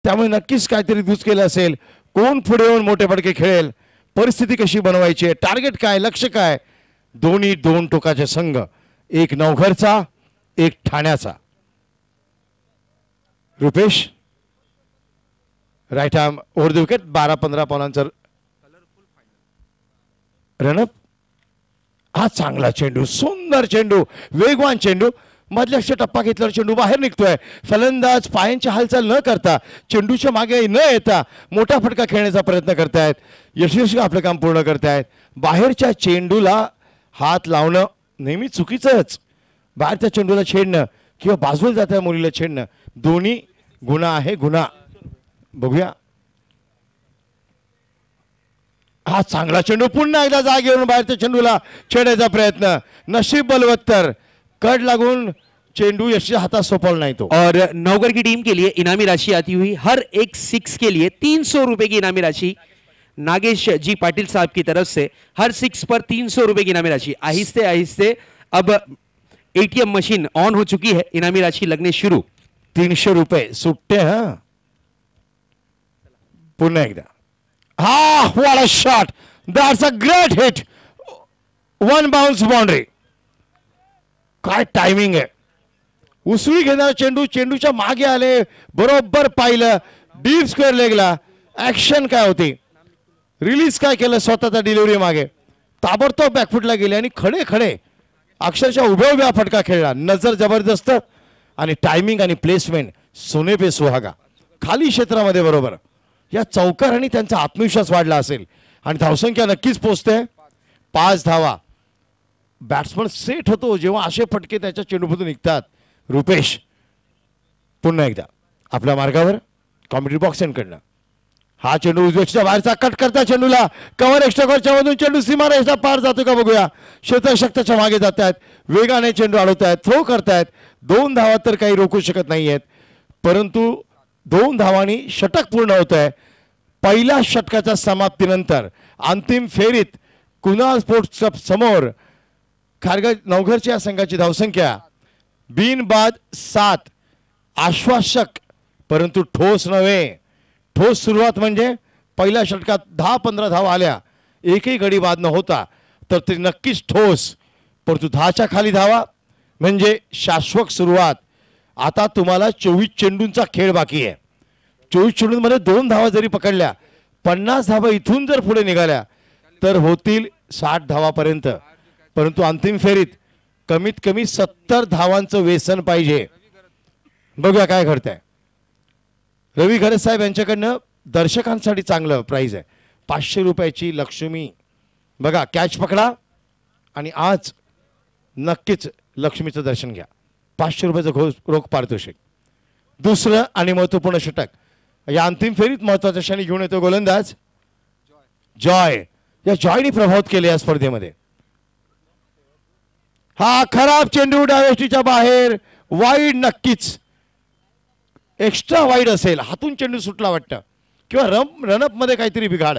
त्यामुळे नक्कीच काहीतरी दुस केलं असेल. कोण पुढे येऊन मोठे फटके खेळेल, परिस्थिती कशी बनवायची आहे, टार्गेट काय, लक्ष काय. दोन्ही दोन टोकाचे संघ, एक नवघरचा एक ठाण्याचा. Rupesh right arm over the wicket. 12-15 पावलांचा रनअप. हा चांगला चेंडू, सुंदर चेंडू, वेगवान चेंडू. मधल्या टप्पा घेतल्यावर चेंडू बाहेर निघतोय. फलंदाज पायांची हालचाल न करता, चेंडूच्या मागे न येता मोठा फटका खेळण्याचा प्रयत्न करतायत. यशस्वी आपलं काम पूर्ण करतायत. बाहेरच्या चेंडूला हात लावणं नेहमी चुकीचंच. बाहेरच्या चेंडूला छेडणं किंवा बाजूला जात्या मुलीला छेडणं दोन्ही गुन्हा आहे, गुन्हा. बघूया. हा चांगला चेंडू, पुन्हा एकदा जागेवरून बाहेरच्या चेंडूला छेडायचा प्रयत्न. नशीब बलवत्तर, कड लागून चेंडू यश हाथात सोपवला नहीं तो। और नवगढ़ की टीम के लिए इनामी राशि आती हुई हर एक 6 के लिए 300 रुपए की इनामी राशि नागेश जी पाटिल साहब की तरफ से, हर 6 पर 300 रुपए की इनामी राशि। आहिस्ते आहिस्ते अब एटीएम मशीन ऑन हो चुकी है, इनामी राशि लगने शुरू। 300 रुपए सुट्टे। हाँ पुन्हा एकदा, हा what a shot, that's a great hit, one bounce boundary. काय टायमिंग आहे, उसळी घेणारा चेंडू चेंडूच्या मागे आले, बरोबर पाहिलं, डीप स्क्वेअर लेगला ऍक्शन काय होती, रिलीज काय केलं स्वतःचा डिलिव्हरी मागे, ताबडतोब बॅकफुटला गेले आणि खडे खडे अक्षरशः उभ्या उभ्या फटका खेळला। नजर जबरदस्त आणि टायमिंग आणि प्लेसमेंट सोने पे सुहागा, खाली क्षेत्रामध्ये बरोबर। या चौकारांनी त्यांचा आत्मविश्वास वाढला असेल आणि धावसंख्या नक्कीच पोहोचते 5 धावा। बॅट्समन सेट होतो जेव्हा असे फटके त्याच्या चेंडूमधून निघतात। रुपेश पुन्हा एकदा आपल्या मार्गावर कॉमेडी बॉक्स एंडकडनं, हा चेंडू उजव्याच्या बाहेरचा कट करता, चेंडूला कव्हर एक्स्ट्रा कव्हरच्या मधून चेंडू सीमारेषा पार जातो का बघूया। क्षेत्ररक्षकाच्या मागे जात आहेत, वेगाने चेंडू अडवतायत, थ्रो करतायत। 2 धावा तर काही रोखू शकत नाहीयेत, परंतु 2 धावांनी षटक पूर्ण होत आहे। पहिल्या षटकाच्या समाप्तीनंतर अंतिम फेरीत कुणाल स्पोर्ट्स क्लब समोर खारघर नवघरच्या संघाची धावसंख्या बिनबाद 7, आश्वासक परंतु ठोस नव्हे। ठोस सुरुवात म्हणजे पहिल्या षटकात 10-15 धावा आल्या, एकही गडी बाद न होता, तर ते नक्कीच ठोस, परंतु 10च्या खाली धावा म्हणजे शाश्वत सुरुवात। आता तुम्हाला 24 चेंडूंचा खेळ बाकी आहे। 24 चेंडूंमध्ये 2 धावा जरी पकडल्या, 50 धावा इथून जर पुढे निघाल्या तर होतील 60 धावापर्यंत, परंतु अंतिम फेरीत कमीत कमी 70 धावांचं व्यसन पाहिजे। बघूया काय घडतंय। रवी घरे साहेब यांच्याकडनं दर्शकांसाठी चांगलं प्राइज आहे, 500 रुपयाची लक्ष्मी। बघा कॅच पकडा आणि आज नक्कीच लक्ष्मीचं दर्शन घ्या। 500 रुपयाचं रोख पारितोषिक। दुसरं आणि महत्त्वपूर्ण षटक या अंतिम फेरीत महत्त्वाच्या क्षणी घेऊन येतो गोलंदाज जॉय। या जॉयने प्रभावित केले या स्पर्धेमध्ये। हा खराब चेंडू डायव्हर्सिटीच्या बाहेर, वाईड, नक्कीच एक्स्ट्रा वाईड असेल, हातून चेंडू सुटला वाटतं किंवा रनअप मध्ये काहीतरी बिघाड।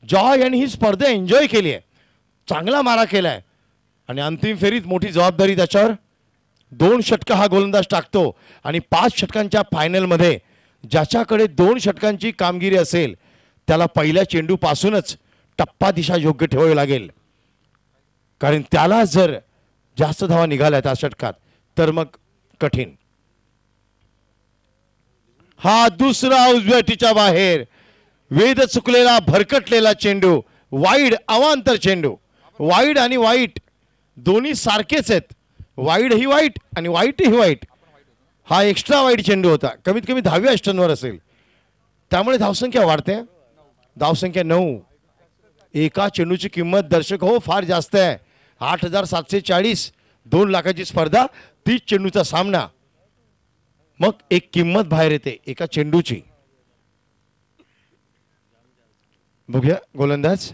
जॉय यांनी ही स्पर्धा एन्जॉय केली आहे, चांगला मारा केलाय आणि अंतिम फेरीत मोठी जबाबदारी त्याच्यावर। 2 षटक हा गोलंदाज टाकतो आणि 5 षटकांच्या फायनल मध्ये ज्याच्याकडे 2 षटकांची कामगिरी असेल त्याला पहिल्या चेंडू पासूनच टप्पा दिशा योग्य ठेवावी लागेल, कारण त्याला जर जास्त धावा निघाल्या त्या षटकात तर मग कठीण। हा दुसरा उजव्या टीच्या बाहेर, वेध चुकलेला भरकटलेला चेंडू, वाईड अवांतर चेंडू। वाईड आणि वाईट दोन्ही सारखेच आहेत, वाईड ही वाईट आणि वाईट ही वाईट। हा एक्स्ट्रा वाईड चेंडू होता, कमीत कमी 10व्या अष्टनवर असेल, त्यामुळे धावसंख्या वाढते। धावसंख्या 9, एका चेंडूची किंमत दर्शक हो फार जास्त आहे, 8740, 2 लाखाची स्पर्धा, 30 चेंडूचा सामना, मग एक किंमत बाहेर येते एका चेंडूची। बघूया गोलंदाज,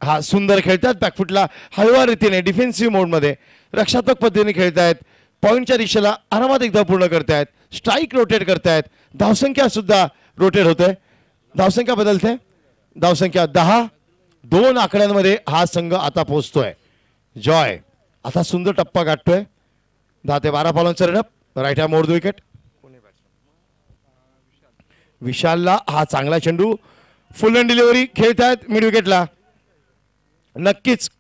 हा सुंदर खेळतात, बॅकफुटला हळवा रीतीने डिफेन्सिव्ह मोड मध्ये रक्षात्मक पद्धतीने खेळतायत, पॉइंटच्या दिशेला आरामात एकदा पूर्ण करतायत, स्ट्राइक रोटेट करतायत, धावसंख्या सुद्धा रोटेट होते, धावसंख्या बदलते, धावसंख्या 10, 2 आकड्यांमध्ये हा संघ आता पोहोचतोय। जॉय आता सुंदर टप्पा गाठतोय, 10 ते 12 पावलांचा run up, right arm over the wicket. विशालला हा चांगला चेंडू, फुल अँड डिलिव्हरी खेळतायत मिड विकेटला. नक्कीच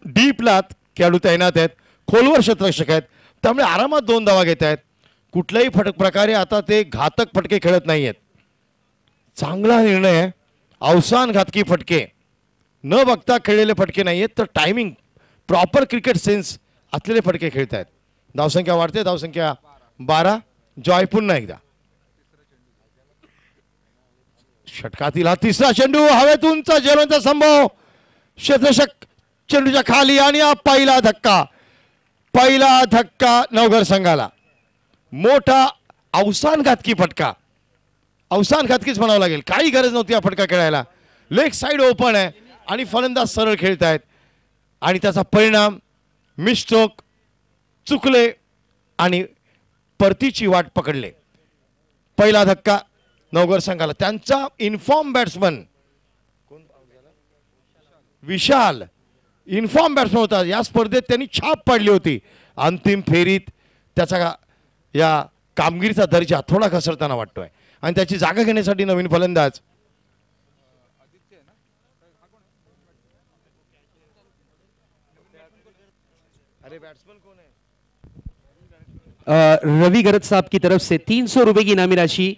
डीपलात खेळाडू तैनात आहेत, खोलवर क्षेत्ररक्षक आहेत, त्यामुळे आरामात 2 धावा घेत आहेत. कुठल्याही प्रकारे आता ते घातक फटके खेळत नाही आहेत. चांगला निर्णय आहे. अवसान घातकी फटके न बघता खेळलेले फटके नाही आहेत, तर टायमिंग प्रॉपर क्रिकेट सेन्स असलेले फटके खेळत आहेत. धावसंख्या वाढते, धावसंख्या 12. जॉय पुन्हा एकदा षटकातील हा तिसरा चेंडू, हवेतूनचा ज्वलंत संभव, क्षेत्ररक्षक चेंडूच्या खाली आणि हा पहिला धक्का नवघर संघाला. मोठा अवसान घातकी फटका, अवसान घातकीच म्हणावं लागेल. काही गरज नव्हती हा फटका खेळायला. लेग साइड ओपन आहे आणि फलंदाज सरळ खेळतायत आणि त्याचा परिणाम मिस्ट्रोक, चुकले आणि परतीची वाट पकडले. पहिला धक्का नवघर संघाला. त्यांचा इन्फॉर्म बॅट्समन विशाल इन्फॉर्म बॅट्समन होता. या स्पर्धेत त्यांनी छाप पाडली होती. अंतिम फेरीत त्याचा या कामगिरीचा दर्जा थोडा घसरताना वाटतोय आणि त्याची जागा घेण्यासाठी नवीन फलंदाज रवि गरज साहब की तरफ से 300 रुपए की इनामी राशि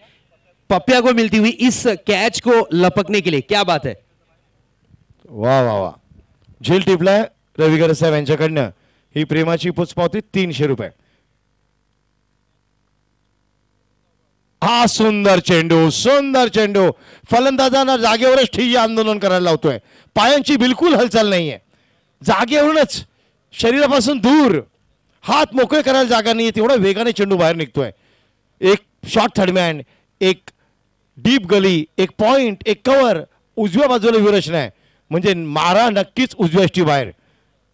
पप्या को मिलती हुई इस कैच को लपकने के लिए. क्या बात है. वा वा वा. झेल टिपलाय रवि गरज साहेब यांच्याकडनं. ही प्रेमाची पोचपावती 300 रुपये. हा सुंदर चेंडू फलंदाजांना जागेवरच ठिय्या आंदोलन करायला लावतोय. पायांची बिलकुल हालचाल नाहीये, जागेवरूनच शरीरापासून दूर, हात मोकळे करायला जागा नाहीये, तेवढा वेगाने चेंडू बाहेर निघतोय. एक शॉर्ट थर्डमॅन, एक डीप गली, एक पॉइंट, एक कव्हर, उजव्या बाजूला व्यूहरचना आहे, म्हणजे मारा नक्कीच उजव्या यष्टी बाहेर.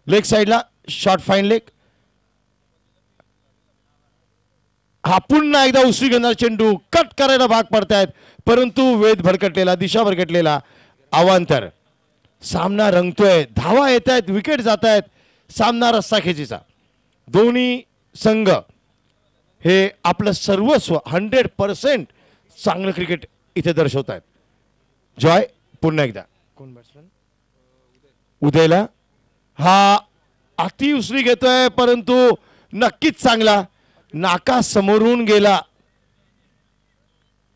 लेग साइडला शॉर्ट फाईन लेग. हा पुन्हा एकदा उसळी घेणार चेंडू, कट करायला भाग पडतायत, परंतु वेध भरकटलेला, दिशा भरकटलेला, अवांतर. सामना रंगतोय, धावा येत आहेत, विकेट जात आहेत, सामना रस्साखेचीचा. दोन्ही संघ हे आपलं सर्वस्व 100% चांगलं क्रिकेट इथे दर्शवत आहेत. जॉय पुन्हा एकदा कोण बॅट्समन उदयला. हा अति उसळी घेतोय, परंतु नक्कीच चांगला. नाकासमोरून गेला,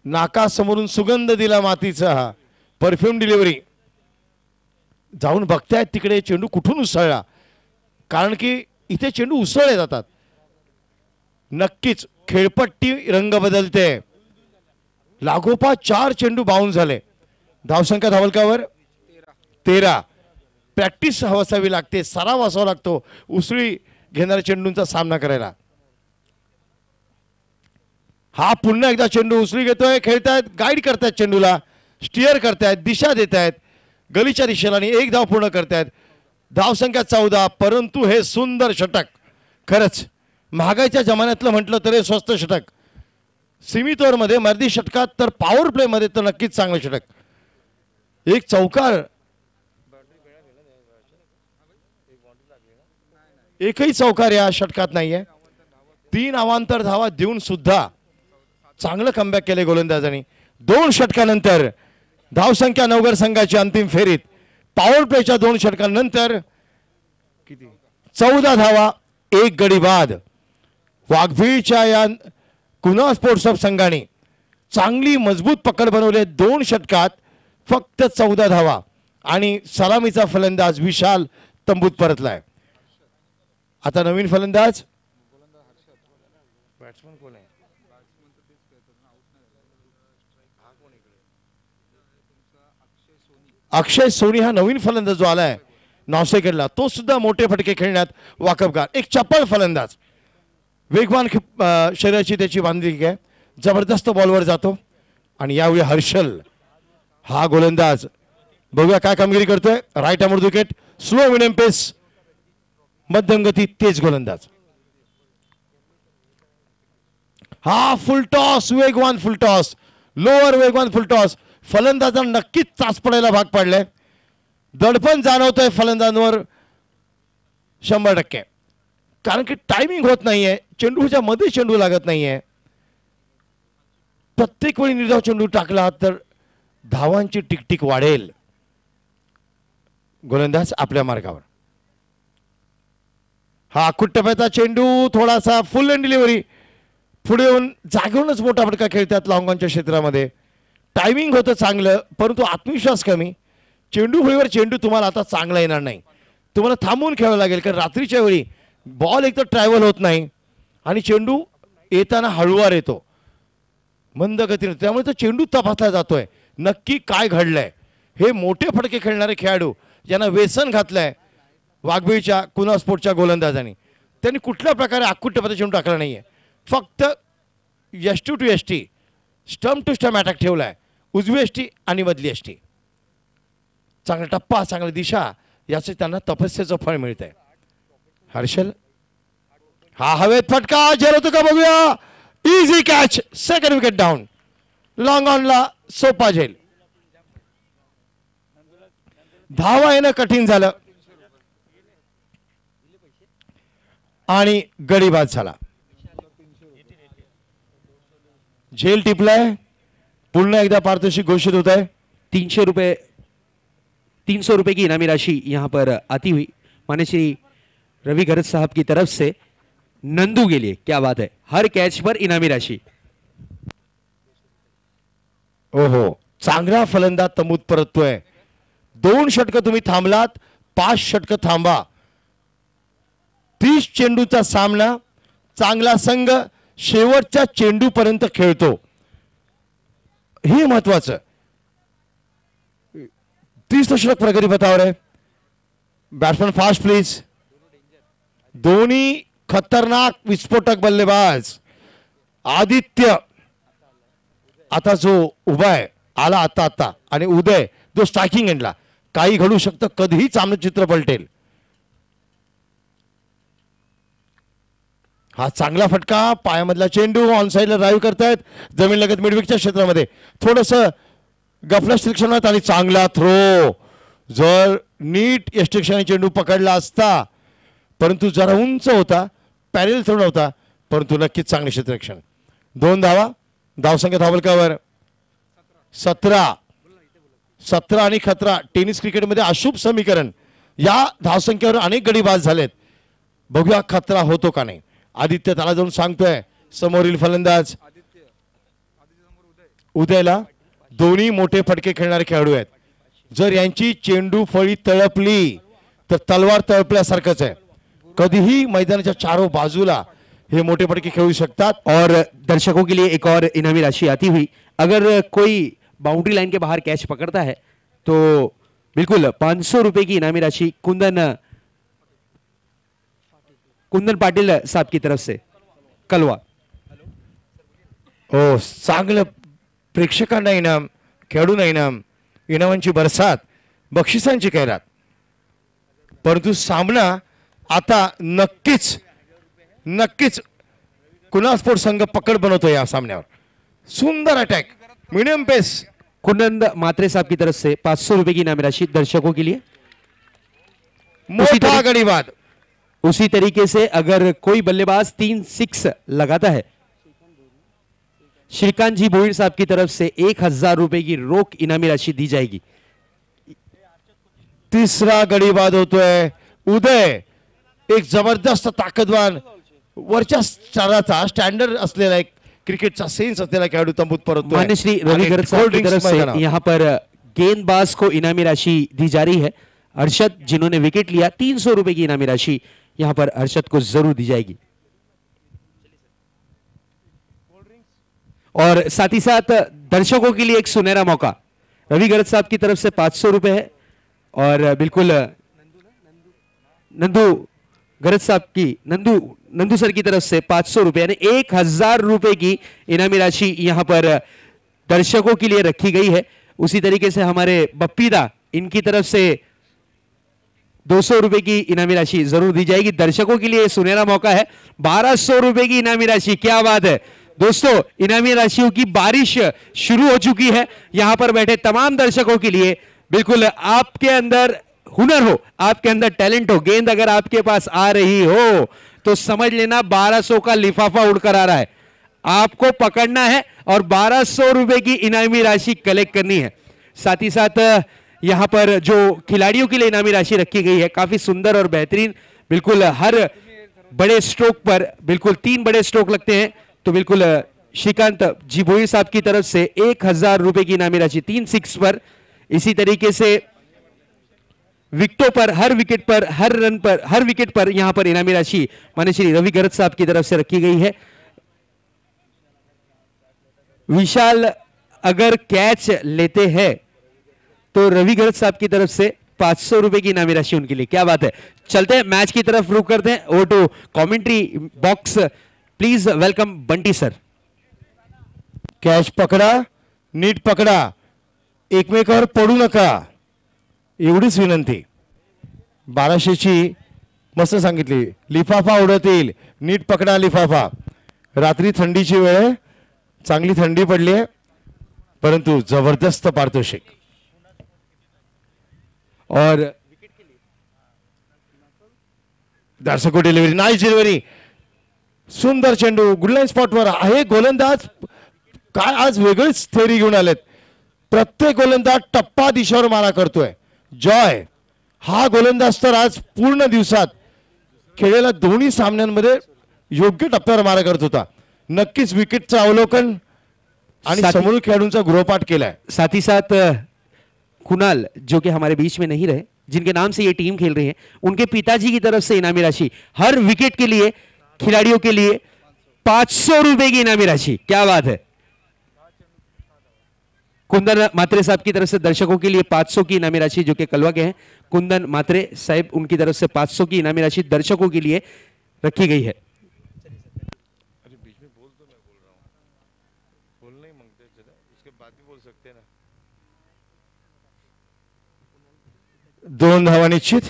नाकासमोरून सुगंध दिला मातीचा. हा परफ्यूम डिलिव्हरी. जाऊन बघतायत तिकडे चेंडू कुठून उसळला, कारण की इथे चेंडू उसळले जातात. नक्कीच खेळपट्टी रंग बदलते. लागोपाठ 4 चेंडू बाउन्स झाले. धावसंख्या धावलकावर 13. प्रॅक्टिस असावी लागते, सराव असावा लागतो उसळी घेणाऱ्या चेंडूंचा सामना करायला. हा पुन्हा एकदा चेंडू उसळी घेतोय, खेळतायत, गाईड करतायत चेंडूला, स्टिअर करतायत, दिशा देत आहेत गलीच्या दिशेला आणि 1 धाव पूर्ण करतायत. धावसंख्या 14. परंतु हे सुंदर षटक, खरंच महागाईच्या जमान्यातलं म्हटलं तरी स्वस्त षटक. सीमित ओव्हरमध्ये मर्दी षटकात तर पॉवर प्ले मध्ये तर नक्कीच चांगलं षटक. एक चौकार, एकही चौकार या षटकात नाहीये. 3 अवांतर धावा देऊन सुद्धा चांगलं कमबॅक केले गोलंदाजांनी. 2 षटकानंतर धावसंख्या नवघर संघाची अंतिम फेरीत पॉवर प्लेच्या 2 षटकांनंतर किती 14 धावा, 1 गडी बाद. वाघबीळच्या या कुना स्पोर्ट्स ऑफ संघाने चांगली मजबूत पकड बनवले. 2 षटकात फक्त 14 धावा आणि सलामीचा फलंदाज विशाल तंबूत परतलाय. आता नवीन फलंदाज बॅट्समन कोण आहे? अक्षय सोनी हा नवीन फलंदाज जो आलाय नॉसेकडला, तो सुद्धा मोठे फटके खेळण्यात वाकबगार. एक चपळ फलंदाज, वेगवान शरीराची त्याची बांधिलकी आहे, जबरदस्त बॉलवर जातो. आणि यावेळी हर्षल हा गोलंदाज बघूया काय कामगिरी करतोय. राईट अमोर विकेट, स्लो मिडियम पेस, मध्यम गती, तेज गोलंदाज. हा फुल टॉस, वेगवान फुल टॉस, लोअर वेगवान फुल टॉस. फलंदाजांना नक्कीच चाच पडायला भाग पाडले. दडपण जाणवतोय फलंदाजांवर 100%, कारण की टायमिंग होत नाहीये, चेंडूच्या मध्ये चेंडू लागत नाहीये. प्रत्येक वेळी निर्धाव चेंडू टाकला तर धावांची टिकटिक वाढेल. गोलंदाज आपल्या मार्गावर. हा टप्प्याचा चेंडू थोडासा फुल एंड डिलिव्हरी पुढे येऊन जागेवरूनच मोठा फटका खेळतात लॉंगॉनच्या क्षेत्रामध्ये. टायमिंग होतं चांगलं परंतु आत्मविश्वास कमी. चेंडू फळीवर चेंडू तुम्हाला आता चांगला येणार नाही. तुम्हाला थांबून खेळावं लागेल कारण रात्रीच्या वेळी बॉल एक तर ट्रॅव्हल होत नाही आणि चेंडू येताना हळूवार येतो मंद गतीने. त्यामुळे तो चेंडू तपासला जातोय नक्की काय घडलंय. हे मोठे फटके खेळणारे खेळाडू ज्यांना व्यसन घातलंय वाघबीळच्या कुना स्पोर्टच्या गोलंदाजांनी त्यांनी कुठल्या प्रकारे टप्प्याचा चेंडू टाकला नाहीये. फक्त यष्टी टू यष्टी स्टंप टू स्टंप अटॅक ठेवलाय. उजवी यष्टी आणि मधली यष्टी. चांगला टप्पा चांगली दिशा याचे त्यांना तपस्येचं फळ मिळतंय. हर्षल हा हवेत फटका झेल होतो का बघूया. Easy catch. Second wicket down. Long ऑनला सोपा झेल. धावा येणं कठीण झालं आणि गडी बाद झाला. झेल टिपलाय. पुन्हा एकदा पारितोषिक घोषित होत आहे. 300 रुपए की इनामी राशि यहाँ पर आती हुई माने श्री रवि गरज साहब की तरफ से नंदू के लिए. क्या बात है. हर कैच पर इनामी राशि. ओहो चांगला फलंदाज तंबूत परततोय. 2 षटकं तुम्ही थांबलात 5 षटकं थांबा. 30 चेंडूचा सामना. चांगला संघ शेवटच्या चेंडूपर्यंत खेळतो हे महत्वाचं. 30 षटक प्रगती पथावर आहे. Batsman fast please. दोन्ही खतरनाक विस्फोटक बल्लेबाज. आदित्य आता जो उभा आहे आला आता आणि उदय जो स्ट्रायकिंग एंडला. काही घडू शकतं कधीही सामने चित्र पलटेल. हा चांगला फटका. पायामधला चेंडू ऑन साइडला ड्राईव्ह करतायत जमीन लगत मिडविकच्या क्षेत्रामध्ये. थोडंसं गफलत शिक्षणात आणि चांगला थ्रो. जर नीट यष्टिक्षणी चेंडू पकडला असता परंतु जरा उंच होता पॅरेल थ्रो नव्हता परंतु नक्कीच चांगले क्षेत्ररक्षण. 2 धावा. धावसंख्या धावलकावर 17 आणि खतरा. टेनिस क्रिकेटमध्ये अशुभ समीकरण. या धावसंख्येवर अनेक गडी बाद झालेत. बघूया खतरा होतो का नाही. आदित्य त्याला जाऊन सांगतोय. समोरील फलंदाज उदयला. दोन्ही मोठे फटके खेळणारे खेळाडू आहेत. जर यांची चेंडू फळी तळपली तर तलवार तळपल्यासारखंच आहे. कधीही मैदानाच्या चारों बाजूला हे मोठे फटके खेळू शकतात. और दर्शकों के लिए एक और इनामी राशि आती हुई. अगर कोई बाउंड्री लाइन के बाहर कैच पकड़ता है तो बिल्कुल 500 रुपए की इनामी राशि कुंदन पाटिल साहब की तरफ से कलवा. हो चांगलं. प्रेक्षकांना इनाम खेळाडूंना इनाम. इनामांची बरसात बक्षिसांची खैरात. परंतु सामना आता नक्कीच कुना स्पोर्ट संघ पकड बनवतो या सामन्यावर. सुंदर अटॅक मीडियम पेस. कुंदन मात्रे साहब की तरफ से 500 रुपए की इनामी राशि दर्शकों के लिए. मोठा गडी बाद. उसी तरीके से अगर कोई बल्लेबाज 3 6 लगाता है श्रीकांत जी भोईर साहब की तरफ से 1000 रुपए की रोक इनामी राशि दी जाएगी. तिसरा गडी बाद होतोय. उदय एक जबरदस्त ताकदवान वरच्या स्तराचा स्टँडर्ड असलेला एक क्रिकेटचा सेन्स असलेला खेळाडू तंबूत परततोय. मान्य श्री रवि गरज साहब की तरफ से यहाँ पर गेंदबाज को इनामी राशि दी जा रही है. अर्शद जिन्होंने विकेट लिया 300 रुपए की इनामी राशि यहाँ पर अर्शद को जरूर दी जाएगी. और साथ ही साथ दर्शकों के लिए एक सुनहरा मौका. रवि गरज साहब की तरफ से 500 रुपए है और बिल्कुल नंदू गरज साहब की नंदू सर की तरफ से 500 रुपए यानी 1000 रुपए की इनामी राशि यहाँ पर दर्शकों के लिए रखी गई है. उसी तरीके से हमारे बप्पीदा इनकी तरफ से 200 रुपए की इनामी राशि जरूर दी जाएगी. दर्शकों के लिए सुनहरा मौका है. 1200 रुपए की इनामी राशि. क्या बात है दोस्तों. इनामी राशियों की बारिश शुरू हो चुकी है यहां पर बैठे तमाम दर्शकों के लिए. बिल्कुल आपके अंदर हुनर हो, आपके अंदर टैलेंट हो, गेंद अगर आपके पास आ रही हो तो समझ लेना 1200 का लिफाफा उड़कर आ रहा है. आपको पकड़ना है और 1200 रुपए की इनामी राशि कलेक्ट करनी है। साथ ही साथ यहां पर जो खिलाड़ियों के लिए इनामी राशि रखी गई है काफी सुंदर और बेहतरीन, बिल्कुल हर बड़े स्ट्रोक पर बिल्कुल 3 बड़े स्ट्रोक लगते हैं, तो बिल्कुल श्रीकांत जी भोई साहब की तरफ से 1000 रुपए की इनामी राशि 3 6 पर। इसी तरीके से विकेटों पर, हर विकेट पर, हर रन पर, हर विकेट पर यहां पर इनामी राशि माननीय श्री रवि गरज साहब की तरफ से रखी गई है। विशाल अगर कैच लेते हैं तो रवि गरज साहब की तरफ से 500 रुपए की इनामी राशि उनके लिए। क्या बात है। चलते हैं मैच की तरफ, रुक करते हैं। Over to commentary box, please welcome Bunty sir. Catch पकडा, नीट पकडा, एकमेकावर पडू नका, एवढीच विनंती। 1200ची मस्त सांगितली, लिफाफा उडत येईल, नीट पकडा लिफाफा। रात्री थंडीची वेळ आहे, चांगली थंडी पडली आहे, परंतु जबरदस्त पारितोषिक। और दर्शको डिलिव्हरी, नाईस डिलिव्हरी, सुंदर चेंडू, गुडलाईन स्पॉटवर आहे गोलंदाज। काय आज वेगळीच थेरी घेऊन आलेत, प्रत्येक गोलंदाज टप्पा दिशेवर मारा करतोय। जॉय हा गोलंदाज तर आज पूर्ण दिवसात खेळलेल्या दोन्ही सामन्यांमध्ये योग्य टप्प्यावर मारा करत होता। नक्कीच विकेटचं अवलोकन आणि समोर खेळाडूंचा गृहपाठ केलाय। साथ ही साथ कुणाल जो कि हमारे बीच में नहीं रहे, जिनके नाम से ये टीम खेल रही है, उनके पिताजी की तरफ से इनामी राशि हर विकेट के लिए खिलाड़ियों के लिए 500 रुपए की इनामी राशि। क्या बात है। कुंदन मात्रे साहब की तरफ से दर्शकों के लिए 500 की इनामी राशि, जो कि कलवा के हैं, कुंदन मात्रे साहब, उनकी तरफ से 500 की इनामी राशि दर्शकों के लिए रखी गई है। दोन धावा निश्चित,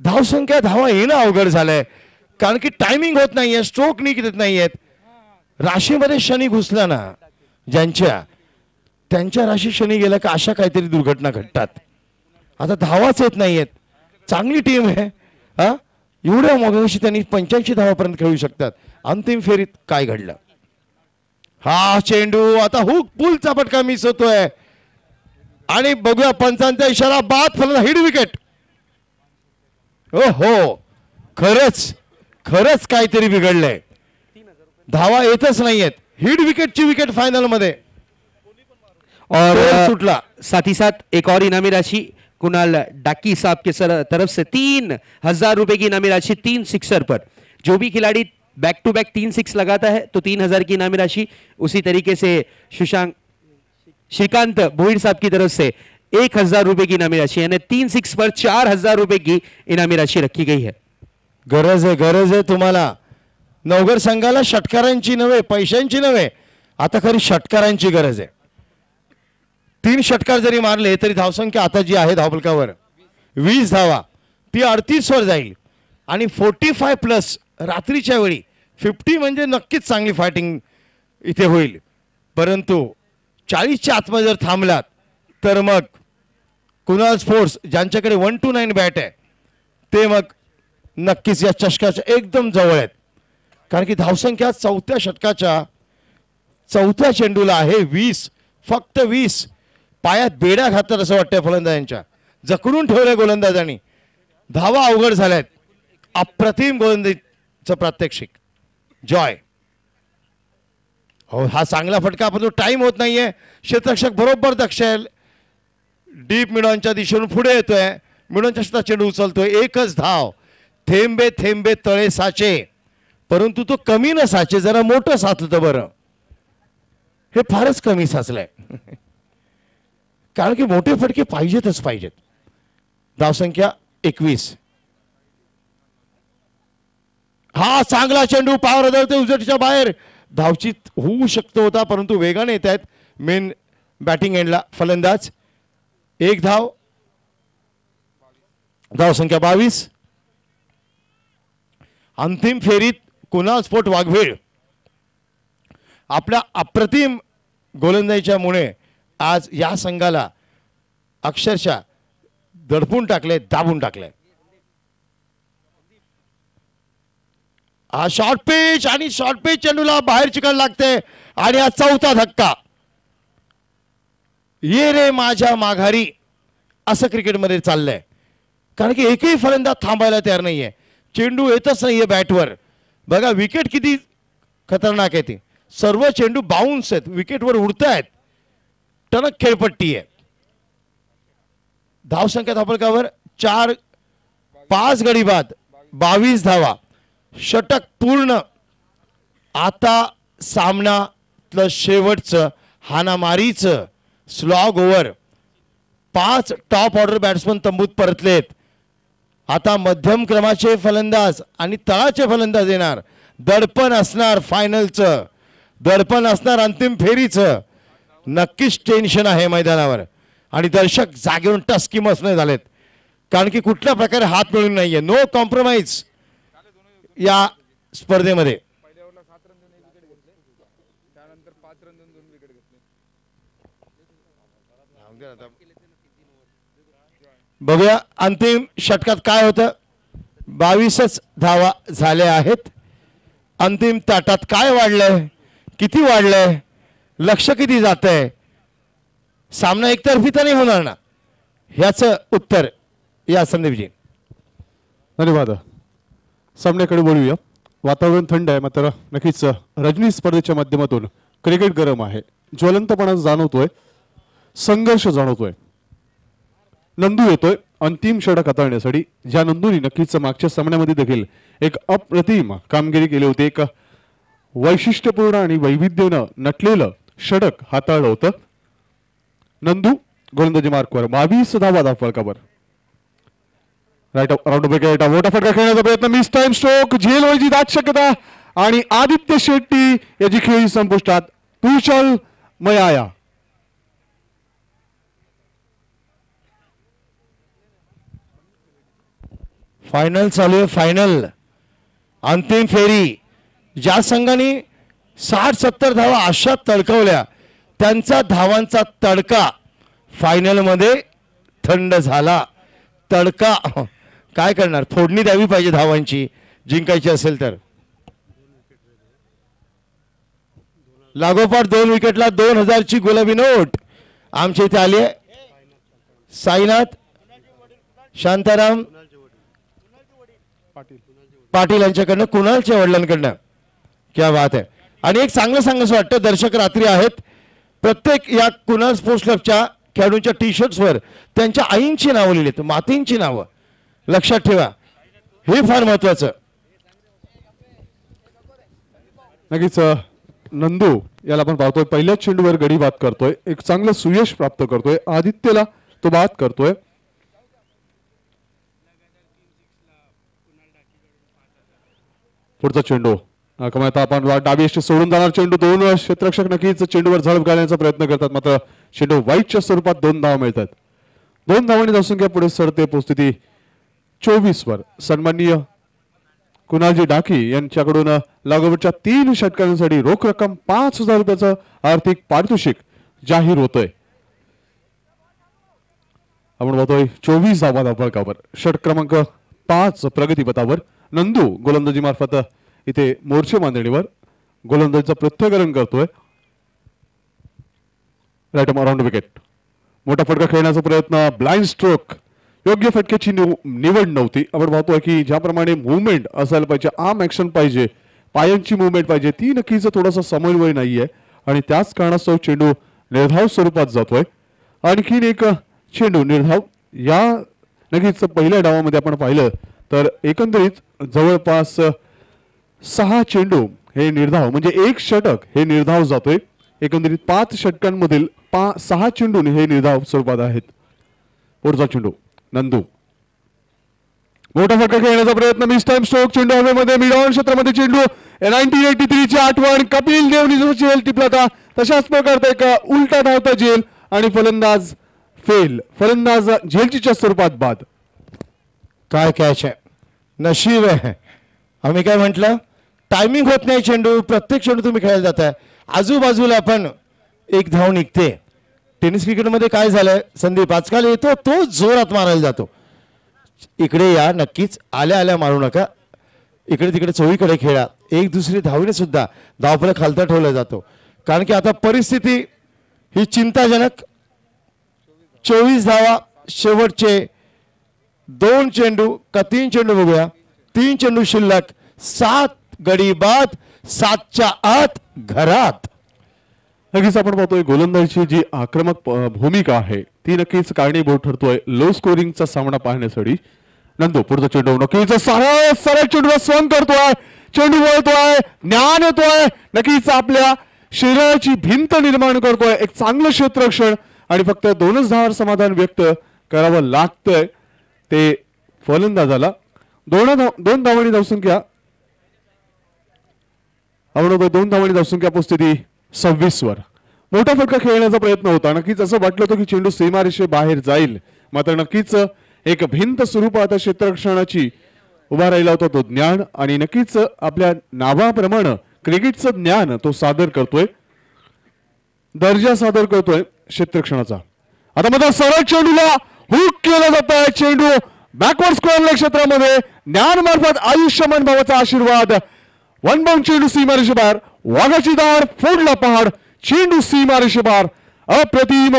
धाव संख्या धावा येणं अवघड झालंय, कारण की टायमिंग होत नाहीये, स्ट्रोक निघत नाहीयेत। राशीमध्ये शनी घुसला ना त्यांच्या राशी शनी गेला का अशा काहीतरी दुर्घटना घडतात। आता धावाच येत नाहीयेत, चांगली टीम आहे हा, एवढ्या मगाशी त्यांनी 85 धावापर्यंत खेळू शकतात। अंतिम फेरीत काय घडलं। हा चेंडू आता हुक पुलचा फटका मिस होतोय आणि बघूया पंचांचा इशारा, बाद फलंदाज, हिट विकेट। हो खरंच खरंच काहीतरी बिघडलंय, धावा येतच नाहीयेत, हिट विकेटची विकेट फायनल मध्ये और सुटला। साथ ही साथ एक और इनामी राशि कुणाल डाकी साहब के तरफ से 3000 रुपए की इनामी राशि 3 सिक्सर पर। जो भी खिलाड़ी बैक टू बैक 3 6 लगाता है तो 3000 की इनामी राशि। उसी तरीके से श्रीकांत भोईर साहब की तरफ से 1000 रुपए की इनामी राशि, यानी 3 6 पर 4000 रुपए की इनामी राशि रखी गई है। गरज आहे तुम्हाला, नवगर संघाला षटकारांची नव्हे, पैशांची नव्हे, आता खरी षटकारांची गरज आहे। 3 षटकार जरी मारले तरी धावसंख्या आता जी आहे धावफलकावर 20 धावा, ती 38 वर जाईल आणि 45 प्लस रात्रीच्या वेळी 50 म्हणजे नक्कीच चांगली फायटिंग इथे होईल। परंतु 40च्या आतमध्ये जर थांबलात तर मग कुणाल स्पोर्ट्स ज्यांच्याकडे 1 to 9 बॅट आहे ते मग नक्कीच या चषकाच्या एकदम जवळ आहेत, कारण की धावसंख्या चौथ्या षटकाच्या चौथ्या चेंडूला आहे 20, फक्त 20। पायात बेड्या घाततात असं वाटतंय फलंदाजांच्या, जखडून ठेवले गोलंदाजांनी, धावा अवघड झाल्यात। अप्रतिम गोलंदाजीचं प्रात्यक्षिक जॉय। हो हा चांगला फटका, पण तो टाइम होत नाहीये, क्षेत्ररक्षक बरोबर दक्ष आहे, डीप मिडॉनच्या दिशेने पुढे येतोय, मिडॉनच्या शेतात चेंडू उचलतोय, एकच धाव, थेंबे थेंबे तळे साचे, परंतु तो कमी न साचे, जरा मोठं साचलं तर बरं, हे फारच कमी साचलंय, कारण की मोठे फटके पाहिजेतच पाहिजेत। धावसंख्या 21। हा चांगला चेंडू पावर बदलते उजटीच्या बाहेर, धावचित होऊ शकतो होता, परंतु वेगाने येत आहेत मेन बॅटिंग एंडला फलंदाज। 1 धाव, धावसंख्या 22। अंतिम फेरीत कुणाल स्पोर्ट वाघवेळ आपल्या अप्रतिम गोलंदाजीच्यामुळे आज या संघाला अक्षरशः दडपून टाकले, दाबून टाकले। हा शॉर्ट पिच आणि शॉर्ट पिच चेंडूला बाहेर चिकट लागते आणि हा चौथा धक्का. ये रे माझ्या माघारी असं क्रिकेटमध्ये चाललंय. कारण की एकही फलंदाज थांबायला तयार नाहीये. चेंडू येतच नाहीये बॅटवर. बघा विकेट किती खतरनाक आहे ती. सर्व चेंडू बाउन्स आहेत, विकेटवर उडत आहेत. टणक खेळपट्टी आहे. धावसंख्या धावफलकावर 5 गडी बाद 22 धावा. षटक पूर्ण. आता सामनातलं शेवटचं हाणामारीचं slog over. 5 top order batsman तंबूत परतलेत. आता मध्यम क्रमाचे फलंदाज आणि तळाचे फलंदाज येणार. दडपण असणार फायनलचं, दडपण असणार अंतिम फेरीचं. नक्कीच टेन्शन आहे मैदानावर आणि दर्शक जागेवरून टस्किमस नाही झालेत. कारण की कुठल्या प्रकारे हात मिळून नाहीये. नो कॉम्प्रोमाइज या स्पर्धेमध्ये. बघूया अंतिम षटकात काय होतं. 22च धावा झाल्या आहेत. अंतिम ताटात काय वाढलंय, किती वाढलंय, लक्ष किती जातंय. सामना एकतर्फी तर नाही होणार ना, ह्याचं उत्तर या संदीपजी. धन्यवाद. सामन्याकडे बोलूया. वातावरण थंड आहे, मात्र नक्कीच रजनी स्पर्धेच्या माध्यमातून क्रिकेट गरम आहे. ज्वलंतपणा जाणवतोय, संघर्ष जाणवतोय. नंदू येतोय अंतिम षटक हाताळण्यासाठी. ज्या नंदूनी नक्कीच मागच्या सामन्यामध्ये देखील एक अप्रतिम कामगिरी केली होती. एक वैशिष्ट्यपूर्ण आणि वैविध्यनं नटलेलं षटक हाताळलं होतं. नंदू गोलंदाजी मार्कवर 22 धावा धावफलकावर. Round wicket. मोठा फटका खेळण्याचा प्रयत्न. Miss time stroke. झेल व्हायची दाट शक्यता आणि आदित्य शेट्टी याची खेळी संपुष्टात. तुषल मयाया. फायनल चालू आहे. फायनल अंतिम फेरी. ज्या संघाने 60-70 धावा अशा तडकवल्या त्यांचा धावांचा तडका फायनल मध्ये थंड झाला. तडका काय करणार, फोडणी द्यावी पाहिजे धावांची जिंकायची असेल तर. लागोपाठ 2 विकेटला 2000 ची गुलाबी नोट आमच्या इथे आली आहे. साईनाथ, शांताराम पाटील यांच्याकडनं, कुणालच्या वडिलांकडनं. क्या बात आहे. आणि एक चांगलं सांगायचं वाटतं, दर्शक रात्री आहेत. प्रत्येक या कुणाल स्पोर्ट्स क्लबच्या खेळाडूंच्या टी शर्ट्सवर त्यांच्या आईंची नावं लिहिलीत, मातींची नावं. लक्षात ठेवा, हे फार महत्वाचं. नक्कीच नंदू याला आपण पाहतोय पहिल्याच चेंडूवर गडी बाद करतोय. एक चांगलं सुयश प्राप्त करतोय. आदित्यला तो बाद करतोय. पुढचा चेंडू आता आपण डावी यष्टी सोडून जाणार चेंडू. 2 क्षेत्ररक्षक नक्कीच चेंडूवर झडप घालण्याचा प्रयत्न करतात, मात्र चेंडू वाईटच्या स्वरूपात 2 धावा मिळतात. 2 धावांनी धावसंख्या पुढे सरते. पोस्थिती 24 वर. सन्माननीय कुणालजी डाकी यांच्याकडून लागोपाठच्या 3 षटकांसाठी रोख रक्कम 5000 रुपयाचं आर्थिक पारितोषिक जाहीर होतंय. आपण बघतोय 24 धावा धावफलकावर. षटक क्रमांक 5 प्रगतीपथावर. नंदू गोलंदाजी मार्फत इथे मोर्चे बांधणीवर गोलंदाजीचं प्रत्यागरण करतोय. Right round wicket. मोठा फटका खेळण्याचा प्रयत्न. Blind stroke. योग्य फटक्याची निवड नव्हती. आपण पाहतोय की ज्याप्रमाणे मुवमेंट असायला पाहिजे, आर्म ऍक्शन पाहिजे, पायांची मुवमेंट पाहिजे, ती नक्कीच थोडासा समन्वय नाहीये आणि त्याच कारणास्तव चेंडू निर्धाव स्वरूपात जातोय. आणखीन एक चेंडू निर्धाव. या नक्कीच पहिल्या डावामध्ये आपण पाहिलं तर एकंदरीत जवळपास 6 चेंडू हे निर्धाव, म्हणजे 1 षटक हे निर्धाव जातोय. एकंदरीत 5 षटकांमधील 6 चेंडू हे निर्धाव स्वरूपात आहेत. पुढचा चेंडू नंदू. मोठा फटका खेळण्याचा प्रयत्न. Miss time stroke. चेंडू हवेमध्ये मिड ऑन क्षेत्रामध्ये चेंडू. 1983 ची आठवण. कपिल देवनी जो झेल टिपला होता तशाच प्रकारचा एक उलटा धावता झेल आणि फलंदाज फेल. फलंदाज झेलच्या स्वरूपात बाद. काय कॅच आहे, नशीब आहे. आम्ही काय म्हटलं, टायमिंग होत नाही चेंडू. प्रत्येक चेंडू तुम्ही खेळायला जाताय, आजूबाजूला पण 1 धाव निघते. टेनिस क्रिकेटमध्ये काय झालंय संदीप, आजकाल येतो तो जोरात मारायला जातो. इकडे या, नक्कीच आल्या आल्या मारू नका. इकडे तिकडे चोहीकडे खेळा, एक दुसरी धावीने सुद्धा धावफलक खालता ठेवला जातो. कारण की आता परिस्थिती ही चिंताजनक. 24 धावा, शेवटचे 2 चेंडू का 3 चेंडू बघूया. 3 चेंडू शिल्लक, 7 गडी बाद, 7च्या आत घरात. नक्कीच आपण पाहतोय गोलंदाजीची जी आक्रमक भूमिका आहे ती नक्कीच कारणीभूत ठरतोय लो स्कोरिंगचा सामना पाहण्यासाठी. नंदू पुढचा चेंडू नक्कीच सरळ सरळ चेंडूला स्वंग करतोय, चेंडू वळतोय, ज्ञान येतोय, नक्कीच आपल्या शरीराची भिंत निर्माण करतोय. एक चांगलं क्षेत्ररक्षण आणि फक्त 2च धावांवर समाधान व्यक्त करावं लागतंय ते फलंदाजाला. 2 धावांनी धावसंख्या आवडतो, 2 धावांनी धावसंख्या उपस्थिती 26 वर. मोठा फटका खेळण्याचा प्रयत्न होता. नक्कीच असं वाटलं होतं की चेंडू सीमारेषे बाहेर जाईल, मात्र नक्कीच एक भिंत स्वरूपात क्षेत्ररक्षणाची उभा राहिला होता तो ज्ञान. आणि नक्कीच आपल्या नावाप्रमाणे क्रिकेटचं ज्ञान तो सादर करतोय, दर्जा सादर करतोय क्षेत्ररक्षणाचा. आता मात्र सरळ चेंडूला हुक केला जात आहे. चेंडू बॅकवर्ड स्क्वेअर क्षेत्रामध्ये ज्ञान मार्फत आयुष्यमान भावाचा आशीर्वाद. 1 बाउंड चेंडू सीमारेषे बाहेर, वाघाची दार फोडला पहाड, चेंडू सीमारेषे बाहेर. अप्रतिम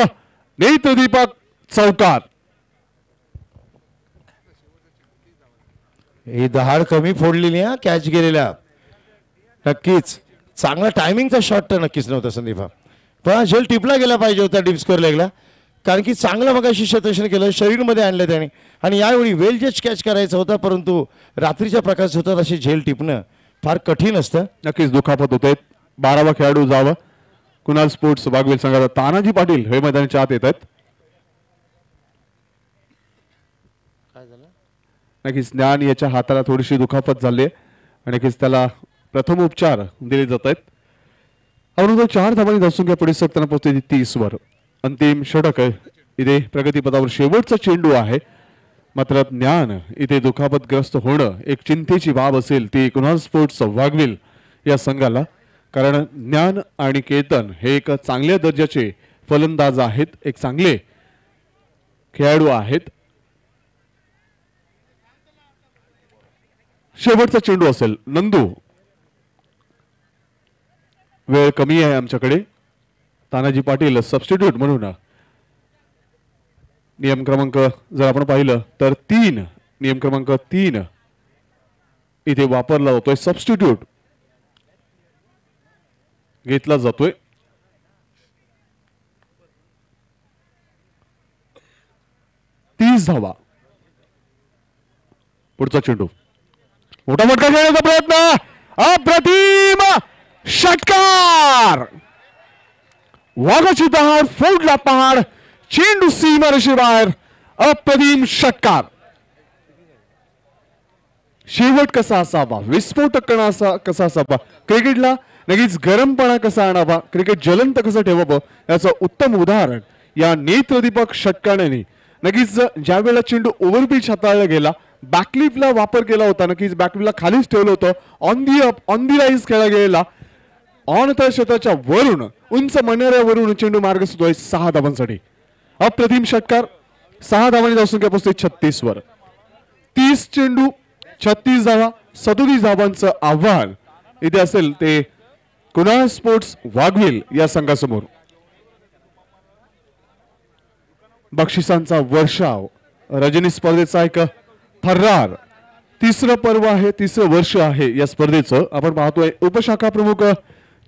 नेत्रदीपक चौकार. ही दहाड कमी फोडलेली हा कॅच गेलेला. नक्कीच चांगला टायमिंगचा शॉट तर नक्कीच नव्हता संदीप हा, पण झेल टिपला गेला पाहिजे होता डीप स्कोअर लेगला. कारण की चांगलं मगाशी क्षेत्ररक्षण केलं, शरीरमध्ये आणलं त्याने. आणि यावेळी वेल जज कॅच करायचा होता, परंतु रात्रीच्या प्रकाश होतात अशी झेल टिपणं फार कठीण असतं. नक्कीच दुखापत होत आहेत. 12वा खेळाडू जावं कुणाल स्पोर्ट्स वाघवेल संघाचा तानाजी पाटील हे मैदानाच्या आत येत आहेत. नक्कीच ज्ञान याच्या हाताला थोडीशी दुखापत झाली आणि नक्कीच त्याला प्रथम उपचार दिले जात आहेत. अवरोध 4 धावांनी धावसंख्या पुढे सरकताना पोहोचते 30 वर. अंतिम षटक इथे प्रगतीपदावर शेवटचा चेंडू आहे, मात्र ज्ञान इथे दुखापतग्रस्त होणं एक चिंतेची बाब असेल ती कुणाल स्पोर्ट्स वाघवेल या संघाला. कारण ज्ञान आणि केतन हे एक चांगल्या दर्जाचे फलंदाज आहेत, एक चांगले खेळाडू आहेत. शेवटचा चेंडू असेल. नंदू वेळ कमी आहे आमच्याकडे. तानाजी पाटील सबस्टिट्यूट म्हणून नियम क्रमांक जर आपण पाहिलं तर 3 नियम क्रमांक 3 इथे वापरला जातोय. सबस्टिट्यूट घेतला जातोय. तीस धावा. पुढचा चेंडू मोठा फटका खेळण्याचा प्रयत्न, अप्रतिम षटकार. वाघाची दहाड फोडला पहाड, चेंडू सीमारेषे बाहेर. अप्रतिम षटकार. शेवट कसा असावा, विस्फोटक कसा असावा, क्रिकेटला नक्कीच गरमपणा कसा आणावा, क्रिकेट ज्वलंत कसं ठेवावं याचं उत्तम उदाहरण या नेत्रदीपक षटकाने. नक्कीच ज्या वेळेला चेंडू ओव्हरपिच हाताळला गेला, बॅकलिपला वापर केला होता, नक्कीच बॅकलिपला खालीच ठेवलं होतं. ऑन दी राईज खेळला गेलेला, ऑन तर क्षेत्राच्या वरून उंच मण्याऱ्यावरून चेंडू मार्ग सुचतोय 6 धावांसाठी. अप्रतिम षटकार. 6 धावांनी धावसंख्या पोहोचते 36 वर. 30 चेंडू 36 धावा, 37 धावांचं आव्हान इथे असेल ते कुणाल स्पोर्ट्स वाघवेल या संघासमोर. बक्षिसांचा वर्षाव, रजनी स्पर्धेचा एक थर्रार. 3रं पर्व आहे, 3रं वर्ष आहे या स्पर्धेचं. आपण पाहतोय उपशाखा प्रमुख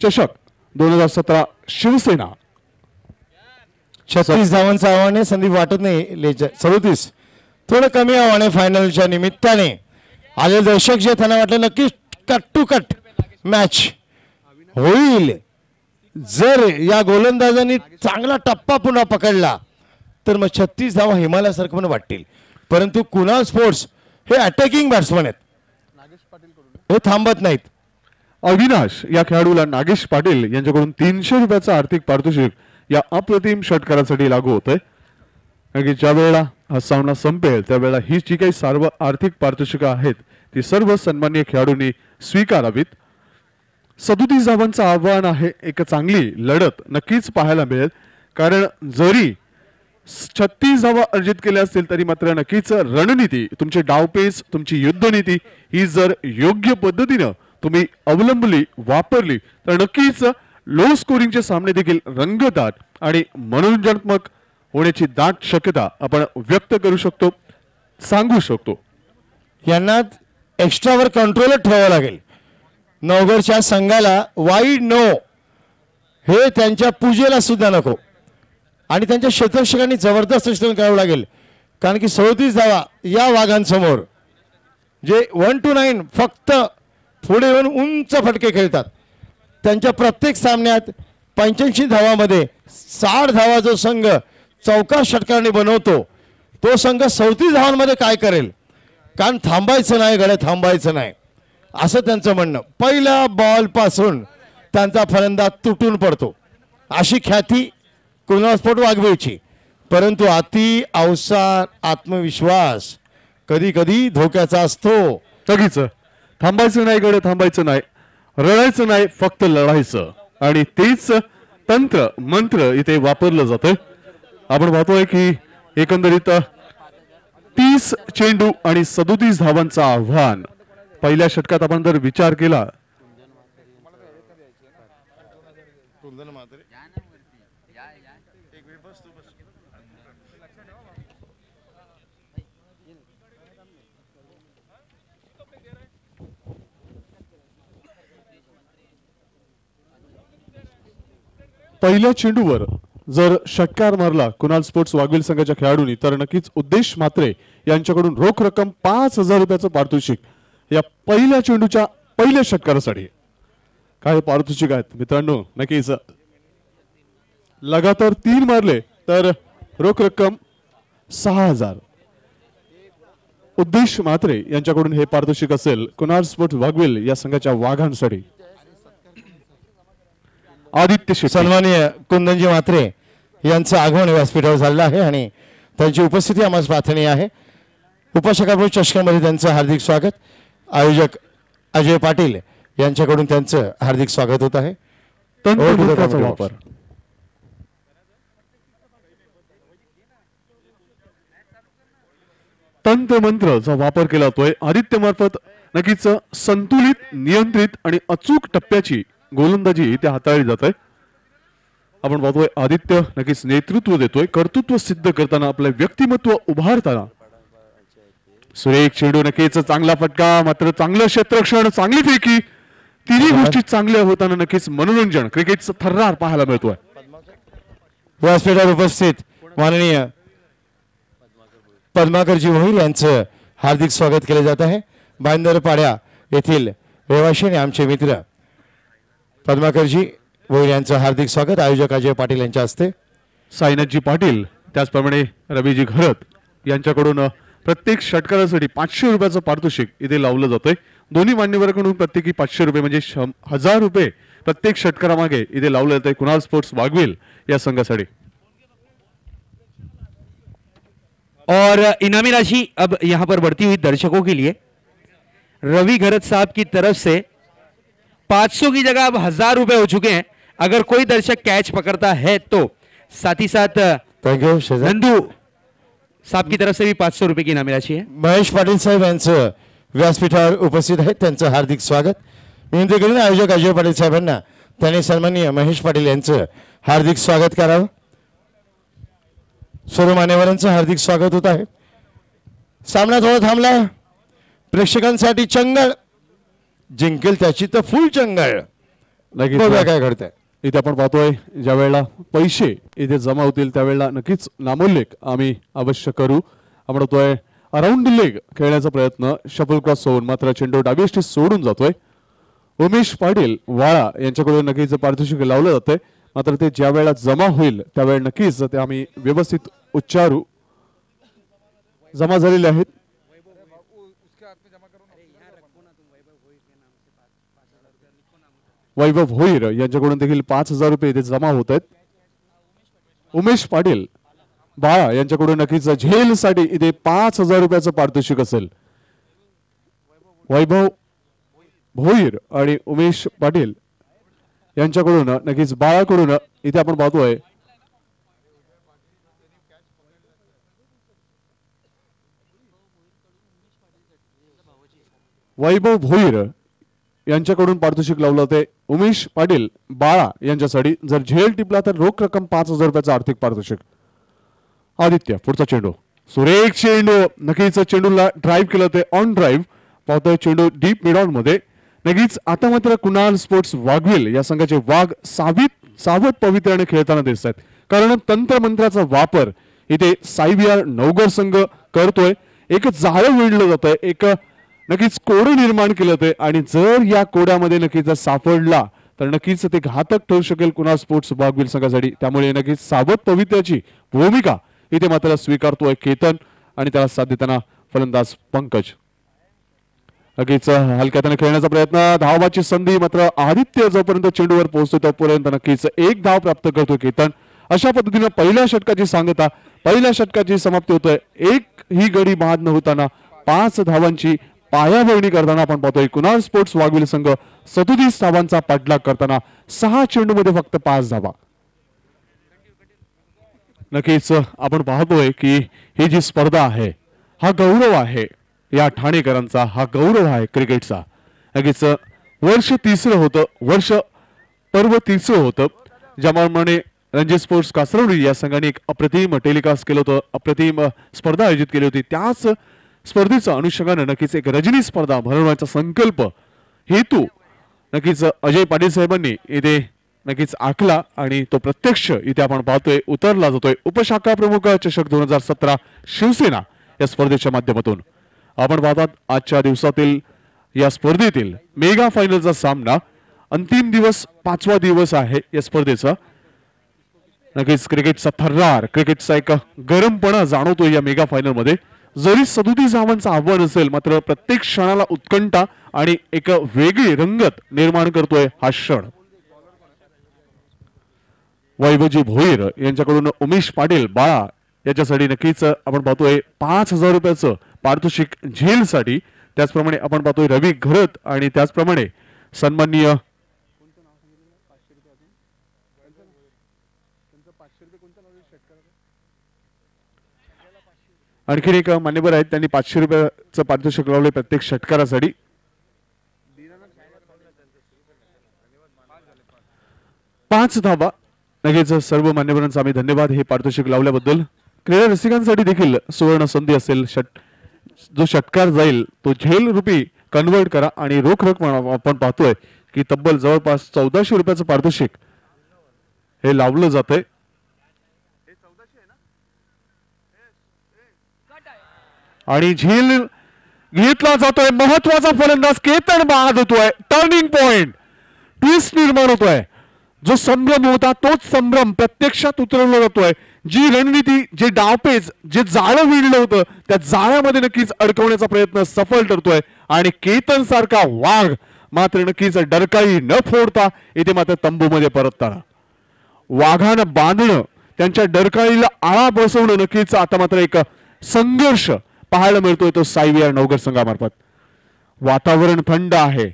चषक 2017 शिवसेना. 36 धावांचं आव्हान आहे संदीप, वाटत नाही 37 थोडं कमी आव्हान आहे. फायनलच्या निमित्ताने आलेले दर्शक जे त्यांना वाटलं नक्कीच कट टू कट मॅच होईल. जर या गोलंदाजांनी चांगला टप्पा पुन्हा पकडला तर मग 36 धावा हिमालयासारखं पण वाटतील. परंतु कुणाल स्पोर्ट्स हे अटॅकिंग बॅट्समन आहेत, हे थांबत नाहीत. अविनाश या खेळाडूला नागेश पाटील यांच्याकडून 300 रुपयाचं आर्थिक पारितोषिक या अप्रतिम षटकारासाठी लागू होतंय. कारण की ज्या वेळेला हा सामना संपेल त्यावेळेला ही जी काही सर्व आर्थिक पारितोषिकं आहेत ती सर्व सन्माननीय खेळाडूंनी स्वीकारावीत. 37 धावांचं आव्हान आहे. एक चांगली लढत नक्कीच पाहायला मिळेल. कारण जरी 36 धावा अर्जित केल्या असतील तरी मात्र नक्कीच रणनीती, तुमची डावपेच, तुमची युद्धनीती ही जर योग्य पद्धतीनं तुम्ही अवलंबली, वापरली तर नक्कीच लो स्कोरिंगचे सामने देखील रंगतात आणि मनोरंजनात्मक होण्याची दाट शक्यता आपण व्यक्त करू शकतो, सांगू शकतो. यांना एक्स्ट्रावर कंट्रोल ठेवावं लागेल. नवगडच्या संघाला वाईड नो हे त्यांच्या पूजेला सुद्धा नको आणि त्यांच्या क्षेत्ररक्षकांनी जबरदस्त रक्षण करावं लागेल. कारण की 37 धावा या वाघांसमोर जे 1 to 9 फक्त पुढे येऊन उंच फटके खेळतात. त्यांच्या प्रत्येक सामन्यात 85 धावामध्ये 60 धावा जो संघ चौका षटकाराने बनवतो तो संघ 37 धावांमध्ये काय करेल. कारण थांबायचं नाही, गड्या थांबायचं नाही असं त्यांचं म्हणणं. पहिल्या बॉलपासून त्यांचा फलंदाज तुटून पडतो अशी ख्याती कुणाल वाघवेची. परंतु अति अवसाद आत्मविश्वास कधी कधी धोक्याचा असतो. सगळीच थांबायचं नाही, गडे थांबायचं नाही, रडायचं नाही, फक्त लढायचं आणि तेच तंत्र मंत्र इथे वापरलं जातं. आपण पाहतोय की एकंदरीत 30 चेंडू आणि 37 धावांचं आव्हान पहिल्या षटकात आपण जर विचार केला पहिल्या चेंडूवर जर षटकार मारला कुणाल स्पोर्ट्स वाघवेल संघाच्या खेळाडूंनी तर नक्कीच उद्देश म्हात्रे यांच्याकडून रोख रक्कम 5,000 रुपयाचं पारितोषिक या पहिल्या चेंडूच्या पहिल्या षटकारासाठी. काय पारितोषिक आहेत मित्रांनो, नक्कीच लगातार 3 मारले तर रोख रक्कम 6,000. उद्देश म्हात्रे यांच्याकडून हे पारितोषिक असेल कुणाल स्पोर्ट्स वाघवेल या संघाच्या वाघांसाठी. आदित्य शेट्टी, सन्माननीय कुंदनजी म्हात्रे यांचं आगमन व्यासपीठावर झालेलं आहे आणि त्यांची उपस्थिती आम्हाला प्रार्थनीय आहे. उपशकाप्रमुख चषकामध्ये त्यांचं हार्दिक स्वागत. आयोजक अजय पाटील यांच्याकडून त्यांचं हार्दिक स्वागत होत आहे. तंत्रज्ञानाचा वापर तंत्रमंत्रचा वापर केला जातोय आदित्य मार्फत. नक्कीच संतुलित, नियंत्रित आणि अचूक टप्प्याची गोलंदाजी त्या हाताळली जात आहे. आपण पाहतोय आदित्य नक्कीच नेतृत्व देतोय, कर्तृत्व सिद्ध करताना आपलं व्यक्तिमत्व उभारताना. सुरेख चेंडू, नक्कीच चांगला फटका, मात्र चांगलं क्षेत्ररक्षण, चांगली फेकी, तिन्ही गोष्टी चांगल्या होताना नक्कीच मनोरंजन, क्रिकेटचं थर्रार पाहायला मिळतोय. व्यासपीठावर उपस्थित माननीय पद्माकरजी भोईर यांचं हार्दिक स्वागत केले जात आहे. बांदरपाड्या येथील रहिवासी आणि आमचे मित्र पद्माकरजी भोईर यांचं हार्दिक स्वागत आयोजक अजय पाटील यांच्या हस्ते. साईनाथजी पाटील त्याचप्रमाणे रवीजी घरत यांच्याकडून प्रत्येक षटकारासाठी 500 रुपयाचं पारितोषिक इथे लावलं जातंय. दोन्ही मान्यवरांकडून प्रत्येकी 500 रुपये म्हणजे 1000 रुपये प्रत्येक षटकारामागे इथे लावलं जात आहे कुणाल स्पोर्ट्स वाघवेल या संघासाठी. और इनामी राशि अब यहां पर बढ़ती हुई दर्शकों के लिए रवि घरत साहब की तरफ से 500 की जगह अब 1000 रुपए हो चुके हैं. अगर कोई दर्शक कैच पकड़ता है तो साथ ही साथ थँक यू शेजार. नंदू साहब की तरफ से भी 500 रुपए की इनामी राशि है. महेश पाटील साहेब यांचं व्यासपीठावर उपस्थित आहेत, त्यांचं हार्दिक स्वागत. विनंती करून आयोजक अजय पाटील साहेबांना त्यांनी सन्माननीय महेश पाटील यांचं हार्दिक स्वागत करावं. सर्व मान्यवरांचं हार्दिक स्वागत होत आहे. सामना थोडा थांबला. प्रेक्षकांसाठी चंगळ जिंकेल त्याची तर फुल चंगळ. बघूया काय घडतंय. इथे आपण पाहतोय ज्या वेळेला पैसे इथे जमा होतील त्यावेळेला नक्कीच नामोल्लेख आम्ही अवश्य करू. आपण होतोय अराउंड लेग खेळण्याचा प्रयत्न, शफल क्रॉस होऊन मात्र चेंडू डावी यष्टी सोडून जातोय. उमेश पाटील वाळा यांच्याकडून नक्कीच पारितोषिक लावलं जातंय, मात्र ते ज्या वेळेला जमा होईल त्यावेळेला नक्कीच ते आम्ही व्यवस्थित उच्चारू. जमा झालेले आहेत. वैभव भोईर यांच्याकडून देखील 5,000 रुपये इथे जमा होत आहेत. उमेश पाटील बाळा यांच्याकडून नक्कीच झेलसाठी इथे 5,000 रुपयाचं पारितोषिक असेल. वैभव भोईर आणि उमेश पाटील यांच्याकडून नक्कीच बाळाकडून इथे आपण पाहतोय वैभव भोईर यांच्याकडून पारितोषिक लावलं होते उमेश पाटील बाळा यांच्यासाठी. जर झेल टिपला तर रोख रक्कम 5,000 रुपयाचं आर्थिक पारितोषिक. आदित्य पुढचा चेंडू, सुरेख चेंडू, नक्कीच चेंडूला ड्राईव्ह केलं ते ऑन ड्राईव्ह. पाहतोय चेंडू डीप मिड ऑन मध्ये. नक्कीच आता मात्र कुणाल स्पोर्ट्स वाघविल या संघाचे वाघ सावध पवित्र्याने खेळताना दिसत आहेत, कारण तंत्रमंत्राचा वापर इथे सायबीआर नवगर संघ करतोय. एक जाळं विणलं जातंय, एक नक्कीच कोडं निर्माण केलं ते, आणि जर या कोड्यामध्ये नक्कीच सापडला तर नक्कीच ते घातक ठरू शकेल कुणाल स्पोर्ट्स वाघविल संघासाठी. त्यामुळे नक्कीच सावध पवित्र्याची भूमिका इथे मात्र स्वीकारतोय केतन, आणि त्याला साथ देताना फलंदाज पंकज. नक्कीच हलक्याने खेळण्याचा प्रयत्न, धावाची संधी, मात्र आदित्य जोपर्यंत चेंडूवर पोहोचतो तोपर्यंत नक्कीच एक धाव प्राप्त करतो केतन. अशा पद्धतीने पहिल्या षटकाची सांगता, पहिल्या षटकाची समाप्ती होतोय. एक ही गडी बाद न होताना 5 धावांची पायाभरणी करताना आपण पाहतोय कुणाल स्पोर्ट्स वाघविल संघ 37 धावांचा पाठलाग करताना 6 चेंडूमध्ये फक्त 5 धावा. नक्कीच आपण पाहतोय की ही जी स्पर्धा आहे हा गौरव आहे या ठाणेकरांचा, हा गौरव आहे क्रिकेटचा. नक्कीच वर्ष तिसरं होतं, वर्ष पर्व तिसरं होतं, ज्याप्रमाणे रणजी स्पोर्ट्स कासरवडी या संघाने एक अप्रतिम टेलिकास्ट केलं होतं, अप्रतिम स्पर्धा आयोजित केली होती. त्याच स्पर्धेच्या अनुषंगाने नक्कीच एक रजनी स्पर्धा भरवण्याचा संकल्प हेतू नक्कीच अजय पाटील साहेबांनी इथे नक्कीच आखला, आणि तो प्रत्यक्ष इथे आपण पाहतोय उतरला जातोय. उपशाखा प्रमुख चषक 2017 शिवसेना या स्पर्धेच्या माध्यमातून आपण पाहतात आजच्या दिवसातील या स्पर्धेतील मेगा फायनलचा सामना. अंतिम दिवस 5वा दिवस आहे या स्पर्धेचा. नक्कीच क्रिकेटचा थर्रार, क्रिकेटचा एक गरमपणा जाणवतो या मेगा फायनल मध्ये. जरी 37 धावांचं आव्हान असेल, मात्र प्रत्येक क्षणाला उत्कंठा आणि एक वेगळी रंगत निर्माण करतोय हा क्षण. वैभवजी भोईर यांच्याकडून उमेश पाटील बाळा याच्यासाठी नक्कीच आपण पाहतोय 5,000 रुपयाचं पारितोषिक झेलसाठी. त्याचप्रमाणे आपण पाहतोय रवी घरत, आणि त्याचप्रमाणे सन्माननीय आणखीन एक मान्यवर आहेत, त्यांनी 500 रुपयाचं पारितोषिक लावले प्रत्येक षटकारासाठी. 5 धावा. नक्कीच सर्व मान्यवरांचा आम्ही धन्यवाद हे पारितोषिक लावल्याबद्दल. क्रीडा रसिकांसाठी देखील सुवर्ण संधी असेल, जो षटकार जाईल तो झेल रुपी कन्वर्ट करा, आणि रोख रक्कम आपण पाहतोय की तब्बल जवळपास 1400 रुपयाचं पारितोषिक हे लावलं जातंय. आणि झेल घेतला जातोय. महत्वाचा फलंदाज केतन बाद होतोय. टर्निंग पॉइंट, ट्विस्ट निर्माण होतोय. जो संभ्रम होता तोच संभ्रम प्रत्यक्षात उतरवला जातोय. जी रणनीती, जे डावपेच, जे जाळं विणलं होतं त्या जाळ्यामध्ये नक्कीच अडकवण्याचा प्रयत्न सफल ठरतोय. आणि केतन सारखा वाघ मात्र नक्कीच डरकाळी न फोडता इथे मात्र तंबूमध्ये परतताना, वाघानं बांधणं, त्यांच्या डरकाळीला आळा बसवणं, नक्कीच आता मात्र एक संघर्ष पाहायला मिळतोय तो सायबीआर नवगर संघामार्फत. वातावरण थंड आहे,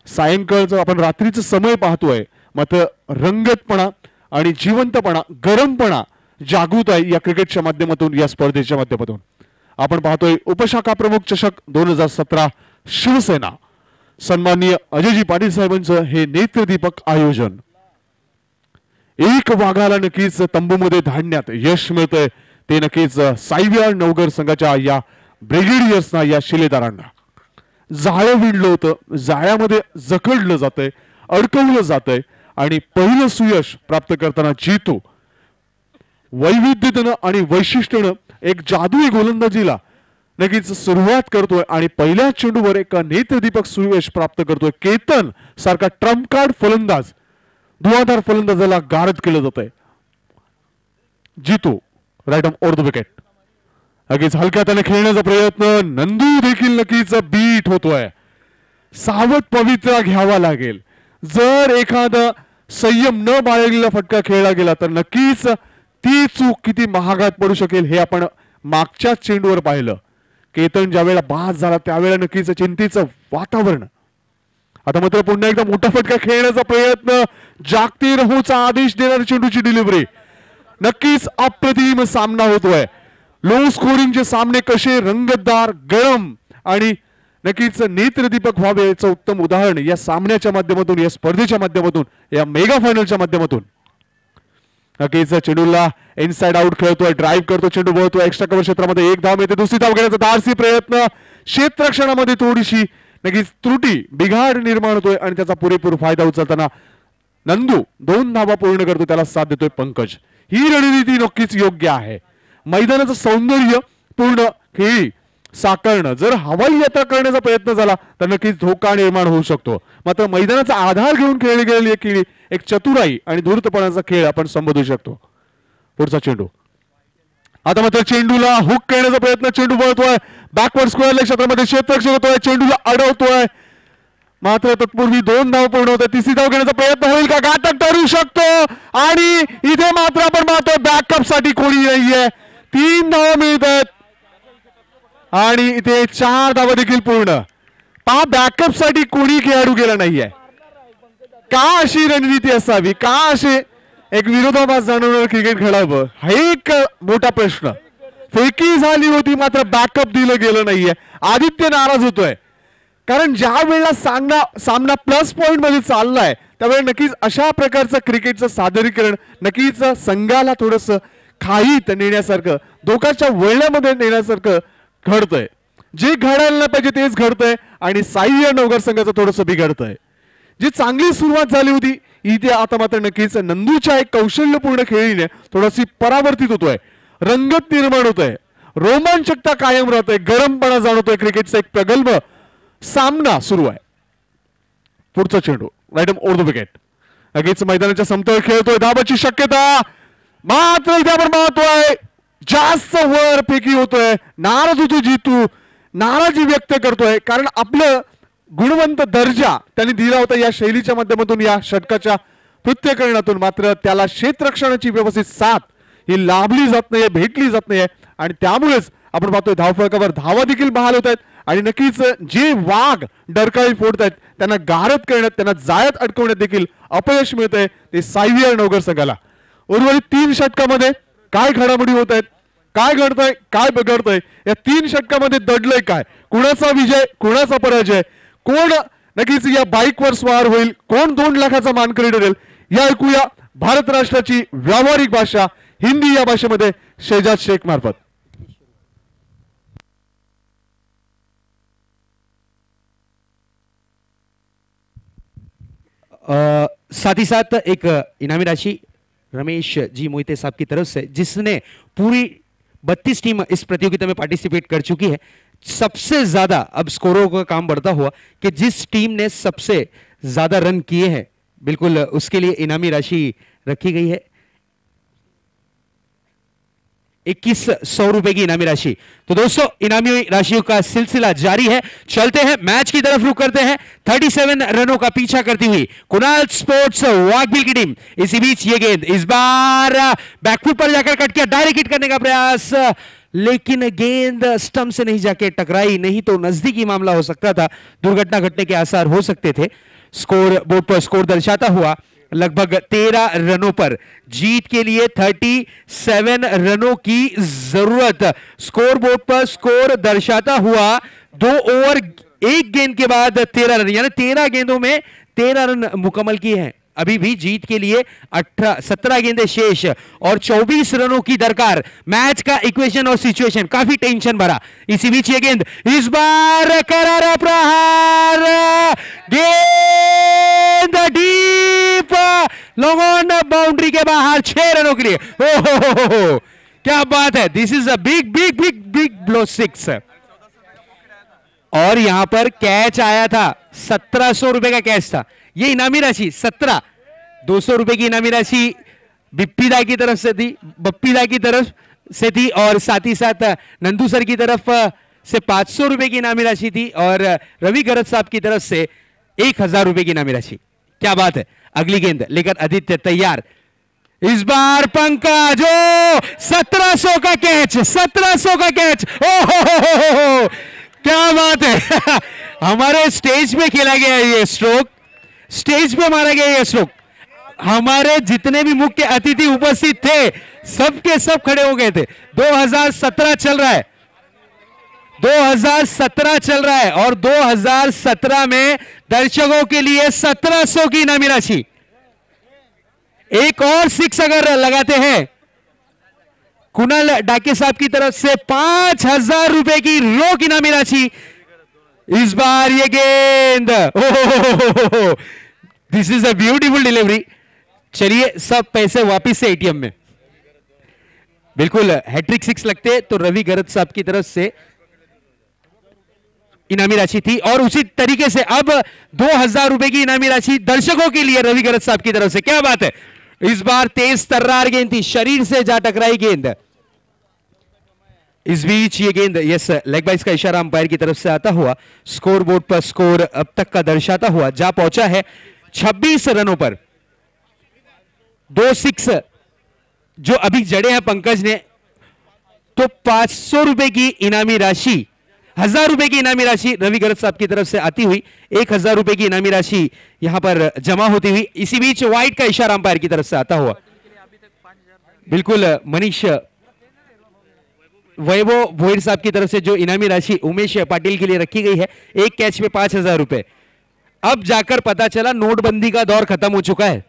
सायंकाळचं आपण रात्रीचं समय पाहतोय, मात्र रंगतपणा आणि जिवंतपणा, गरमपणा जागृत आहे या क्रिकेटच्या माध्यमातून, या स्पर्धेच्या माध्यमातून. आपण पाहतोय उपशाखा प्रमुख चषक 2017 शिवसेना, सन्माननीय अजयजी पाटील साहेबांचं हे नेत्रदीपक आयोजन. एक वाघाला नक्कीच तंबूमध्ये धाडण्यात यश मिळतंय, ते नक्कीच सायबीआर नवगर संघाच्या या ब्रिगेडियर्सना, या शिलेदारांना. जाळं विणलं होतं, जाळ्यामध्ये जखडलं जातंय, अडकवलं जातंय, आणि पहिलं सुयश प्राप्त करताना जीतो वैविध्यतेनं आणि वैशिष्ट्यानं एक जादुई गोलंदाजीला नक्कीच सुरुवात करतोय, आणि पहिल्या चेंडूवर एक नेत्रदीपक सुयश प्राप्त करतोय. केतन सारखा ट्रम्प कार्ड फलंदाज, धुवाधार फलंदाजाला गारद केलं जात आहे. जीतो right on over the wicket. नक्कीच हलक्या त्याने खेळण्याचा प्रयत्न, नंदू देखील नक्कीच बीट होतोय. सावध पवित्रा घ्यावा लागेल. जर एखादा संयम न बाळगलेला फटका खेळला गेला तर नक्कीच ती चूक किती महागात पडू शकेल हे आपण मागच्या चेंडूवर पाहिलं. केतन ज्यावेळेला बाद झाला त्यावेळेला नक्कीच चिंतेचं वातावरण. आता मात्र पुन्हा एकदा मोठा फटका खेळण्याचा प्रयत्न, जागती रहोचा आदेश देणारी चेंडूची डिलिव्हरी. नक्कीच अप्रतिम सामना होतोय. लो स्कोरिंगचे सामने कसे रंगतदार, गरम आणि नक्कीच नेत्रदीपक व्हावे याचं उत्तम उदाहरण या सामन्याच्या माध्यमातून, या स्पर्धेच्या माध्यमातून, या मेगा फायनलच्या माध्यमातून. नक्कीच चेंडूला इनसाइड आउट खेळतोय, ड्राईव्ह करतो, चेंडू वळतोय एक्स्ट्रा कव्हर क्षेत्रामध्ये, एक धाव मिळते, दुसरी धाव घेण्याचा धाडसी प्रयत्न, क्षेत्ररक्षणामध्ये थोडीशी नक्कीच त्रुटी, बिघाड निर्माण होतोय आणि त्याचा पुरेपूर फायदा उचलताना नंदू 2 धावा पूर्ण करतो, त्याला साथ देतोय पंकज. ही रणनीती नक्कीच योग्य आहे. मैदानाचं सौंदर्य पूर्ण खेळी साकारणं, जर हवाई यात्रा करण्याचा प्रयत्न झाला तर नक्कीच धोका निर्माण होऊ शकतो. मात्र मैदानाचा आधार घेऊन खेळली गेलेली खेळी एक चतुराई आणि धूर्तपणाचा खेळ आपण संबोधू शकतो. पुढचा चेंडू, आता मात्र चेंडूला हुक करण्याचा प्रयत्न, चेंडू वळतोय बॅकवर्ड स्क्वेअर क्षेत्रामध्ये, क्षेत्ररक्षक होतोय, चेंडूला अडवतोय, मात्र तत्पूर्वी 2 धाव पूर्ण होतात. तिसरी धाव घेण्याचा प्रयत्न होईल का, घातक ठरू शकतो आणि इथे मात्र आपण पाहतोय बॅकअप साठी कोणी नाहीये. 3 धावा मिळत आहेत आणि इथे 4 धावा देखील पूर्ण. पहा, बॅकअप साठी कोणी खेळाडू गेला नाहीये. का अशी रणनीती असावी, का असे एक विरोधाभास जाणवणारं क्रिकेट खेळावं, हा एक मोठा प्रश्न. फेकी झाली होती मात्र बॅकअप दिलं गेलं नाहीये. आदित्य नाराज होतोय कारण ज्या वेळेला सामना प्लस पॉइंट मध्ये चाललाय त्यावेळी नक्कीच अशा प्रकारचं क्रिकेटचं सादरीकरण नक्कीच संघाला थोडस खाईत नेण्यासारखं, धोकाच्या वळणामध्ये नेण्यासारखं घडतंय. जे घडायला पाहिजे तेच घडतंय आणि साई नवघर संघाचं थोडंसं बिघडतंय. जी चांगली सुरुवात झाली होती इथे आता मात्र नक्कीच नंदूच्या एक कौशल्यपूर्ण खेळीने थोडीशी परावर्तित होतोय, रंगत निर्माण होतोय, रोमांचकता कायम राहतोय, गरमपणा जाणवतोय. क्रिकेटचा एक प्रगल्भ सामना सुरू आहे. पुढचा चेंडू राईट ओव्हर द विकेट, नक्कीच मैदानाच्या समतळ खेळतोय, धाबाची शक्यता, मात्र इथे आपण पाहतोय जास्त वर फेकी होतोय. नाराज होतो जीतू, नाराजी व्यक्त करतोय कारण आपलं गुणवंत दर्जा त्यांनी दिला होता या शैलीच्या माध्यमातून, या षटकाच्या पृथ्थकरणातून, मात्र त्याला क्षेत्ररक्षणाची व्यवस्थित साथ ही लाभली जात नाहीये, भेटली जात नाहीये आणि त्यामुळेच आपण पाहतोय धावफलकावर धावा देखील बहाल होत आहेत आणि नक्कीच जे वाघ डरकाळी फोडतायत त्यांना गारद करण्यात, त्यांना जाळ्यात अडकवण्यात देखील अपयश मिळतंय ते सायव्हियर नवघर संघाला. उर्वरित 3 षटकामध्ये काय घडामोडी होत आहेत, काय घडतंय, काय बिघडतंय, या 3 षटकामध्ये दडलंय काय, कुणाचा विजय कुणाचा पराजय, कोण नक्कीच या बाईकवर स्वार होईल, कोण 2 लाखाचा मानकरी ठरेल, या ऐकूया भारत राष्ट्राची व्यावहारिक भाषा हिंदी या भाषेमध्ये शेजाद शेख मार्फत. साथ ही साथ एक इनामी राशि रमेश जी मोहिते साहब की तरफ से, जिसने पूरी 32 टीम इस प्रतियोगिता में पार्टिसिपेट कर चुकी है. सबसे ज्यादा अब स्कोरों का काम बढ़ता हुआ कि जिस टीम ने सबसे ज्यादा रन किए हैं बिल्कुल उसके लिए इनामी राशि रखी गई है 2100 रुपए की इनामी राशि. तो दोस्तों इनामी राशियों का सिलसिला जारी है. चलते हैं मैच की तरफ, रुक करते हैं. 37 रनों का पीछा करती हुई कुणाल स्पोर्ट्स वाघबिल की टीम. इसी बीच ये गेंद इस बार बैकफुट पर जाकर कट किया, डायरेक्ट हिट करने का प्रयास, लेकिन गेंद स्टंप से नहीं जाके टकराई, नहीं तो नजदीकी मामला हो सकता था, दुर्घटना घटने के आसार हो सकते थे. स्कोर बोर्ड पर स्कोर दर्शाता हुआ लगभग 13 रनों पर जीत के लिए 37 रनों की जरूरत. स्कोर बोर्ड पर स्कोर दर्शाता हुआ 2 ओवर 1 गेंद के बाद 13 रन, यानी 13 गेंदों में 13 रन मुकम्मल किए हैं. अभी भी जीत के लिए 17 गेंदें शेष और 24 रनों की दरकार. मैच का इक्वेशन और सिचुएशन काफी टेंशन भरा. इसी बीच ये गेंद इस बार करारा प्रहार, गेंद डीप लॉन्ग ऑन बाउंड्री के बाहर 6 रनों के लिए. हो क्या बात है, this is a big big big big blow 6. और यहां पर कैच आया था, 1700 रुपए का कैच था. ये इनामी राशि 17, 200 रुपए की इनामी राशि बिप्पीदा की तरफ से थी, बप्पीदा की तरफ से थी और साथ ही साथ नंदू सर की तरफ से 500 रुपए की इनामी राशि थी और रवि गरज साहब की तरफ से 1000 रुपए की इनामी राशि. क्या बात है. अगली गेंद लेकर आदित्य तैयार. इस बार पंकज, 1700 का कैच, 1700 का कैच. ओहो क्या बात है. हमारे स्टेज पे खेला गया ये स्ट्रोक, स्टेज पे मारा गया ये स्ट्रोक. हमारे जितने भी मुख्य अतिथि उपस्थित थे सबके सब खड़े हो गए थे. 2017 चल रहा है, 2017 चल रहा है और 2017 में दर्शकों के लिए 1700 की इनामी राशि। एक और 6 अगर लगाते हैं कुणाल डाके साहब की तरफ से 5000 रुपए की रोक इनामी राशि। इस बार ये गेंद, दिस इज अ ब्यूटीफुल डिलीवरी। चलिए सब पैसे वापिस से एटीएम में। बिल्कुल हैट्रिक 6 लगते तो रवि गरज साहब की तरफ से इनामी राशि थी और उसी तरीके से अब 2000 रुपए की इनामी राशि दर्शकों के लिए रवि गरज साहब की तरफ से। क्या बात है, इस बार तेज तर्रार गेंद थी, शरीर से जा टकराई गेंद। इस बीच ये गेंद यस लेग बाइस का इशारा अंपायर की तरफ से आता हुआ स्कोर बोर्ड पर स्कोर अब तक का दर्शाता हुआ जा पहुंचा है 26 रनों पर। 2 6 जो अभी जड़े हैं पंकज ने, तो 500 रुपए की इनामी राशि, 1000 रुपए की इनामी राशि रवि गरज साहब की तरफ से आती हुई 1000 रुपए की इनामी राशि यहां पर जमा होती हुई। इसी बीच वाइड का इशारा अंपायर की तरफ से आता हुआ बिल्कुल मनीष वैभव भोईर साहब की तरफ से जो इनामी राशि उमेश पाटिल के लिए रखी गई है, एक कैच में 5000 रुपए। अब जाकर पता चला नोटबंदी का दौर खत्म हो चुका है।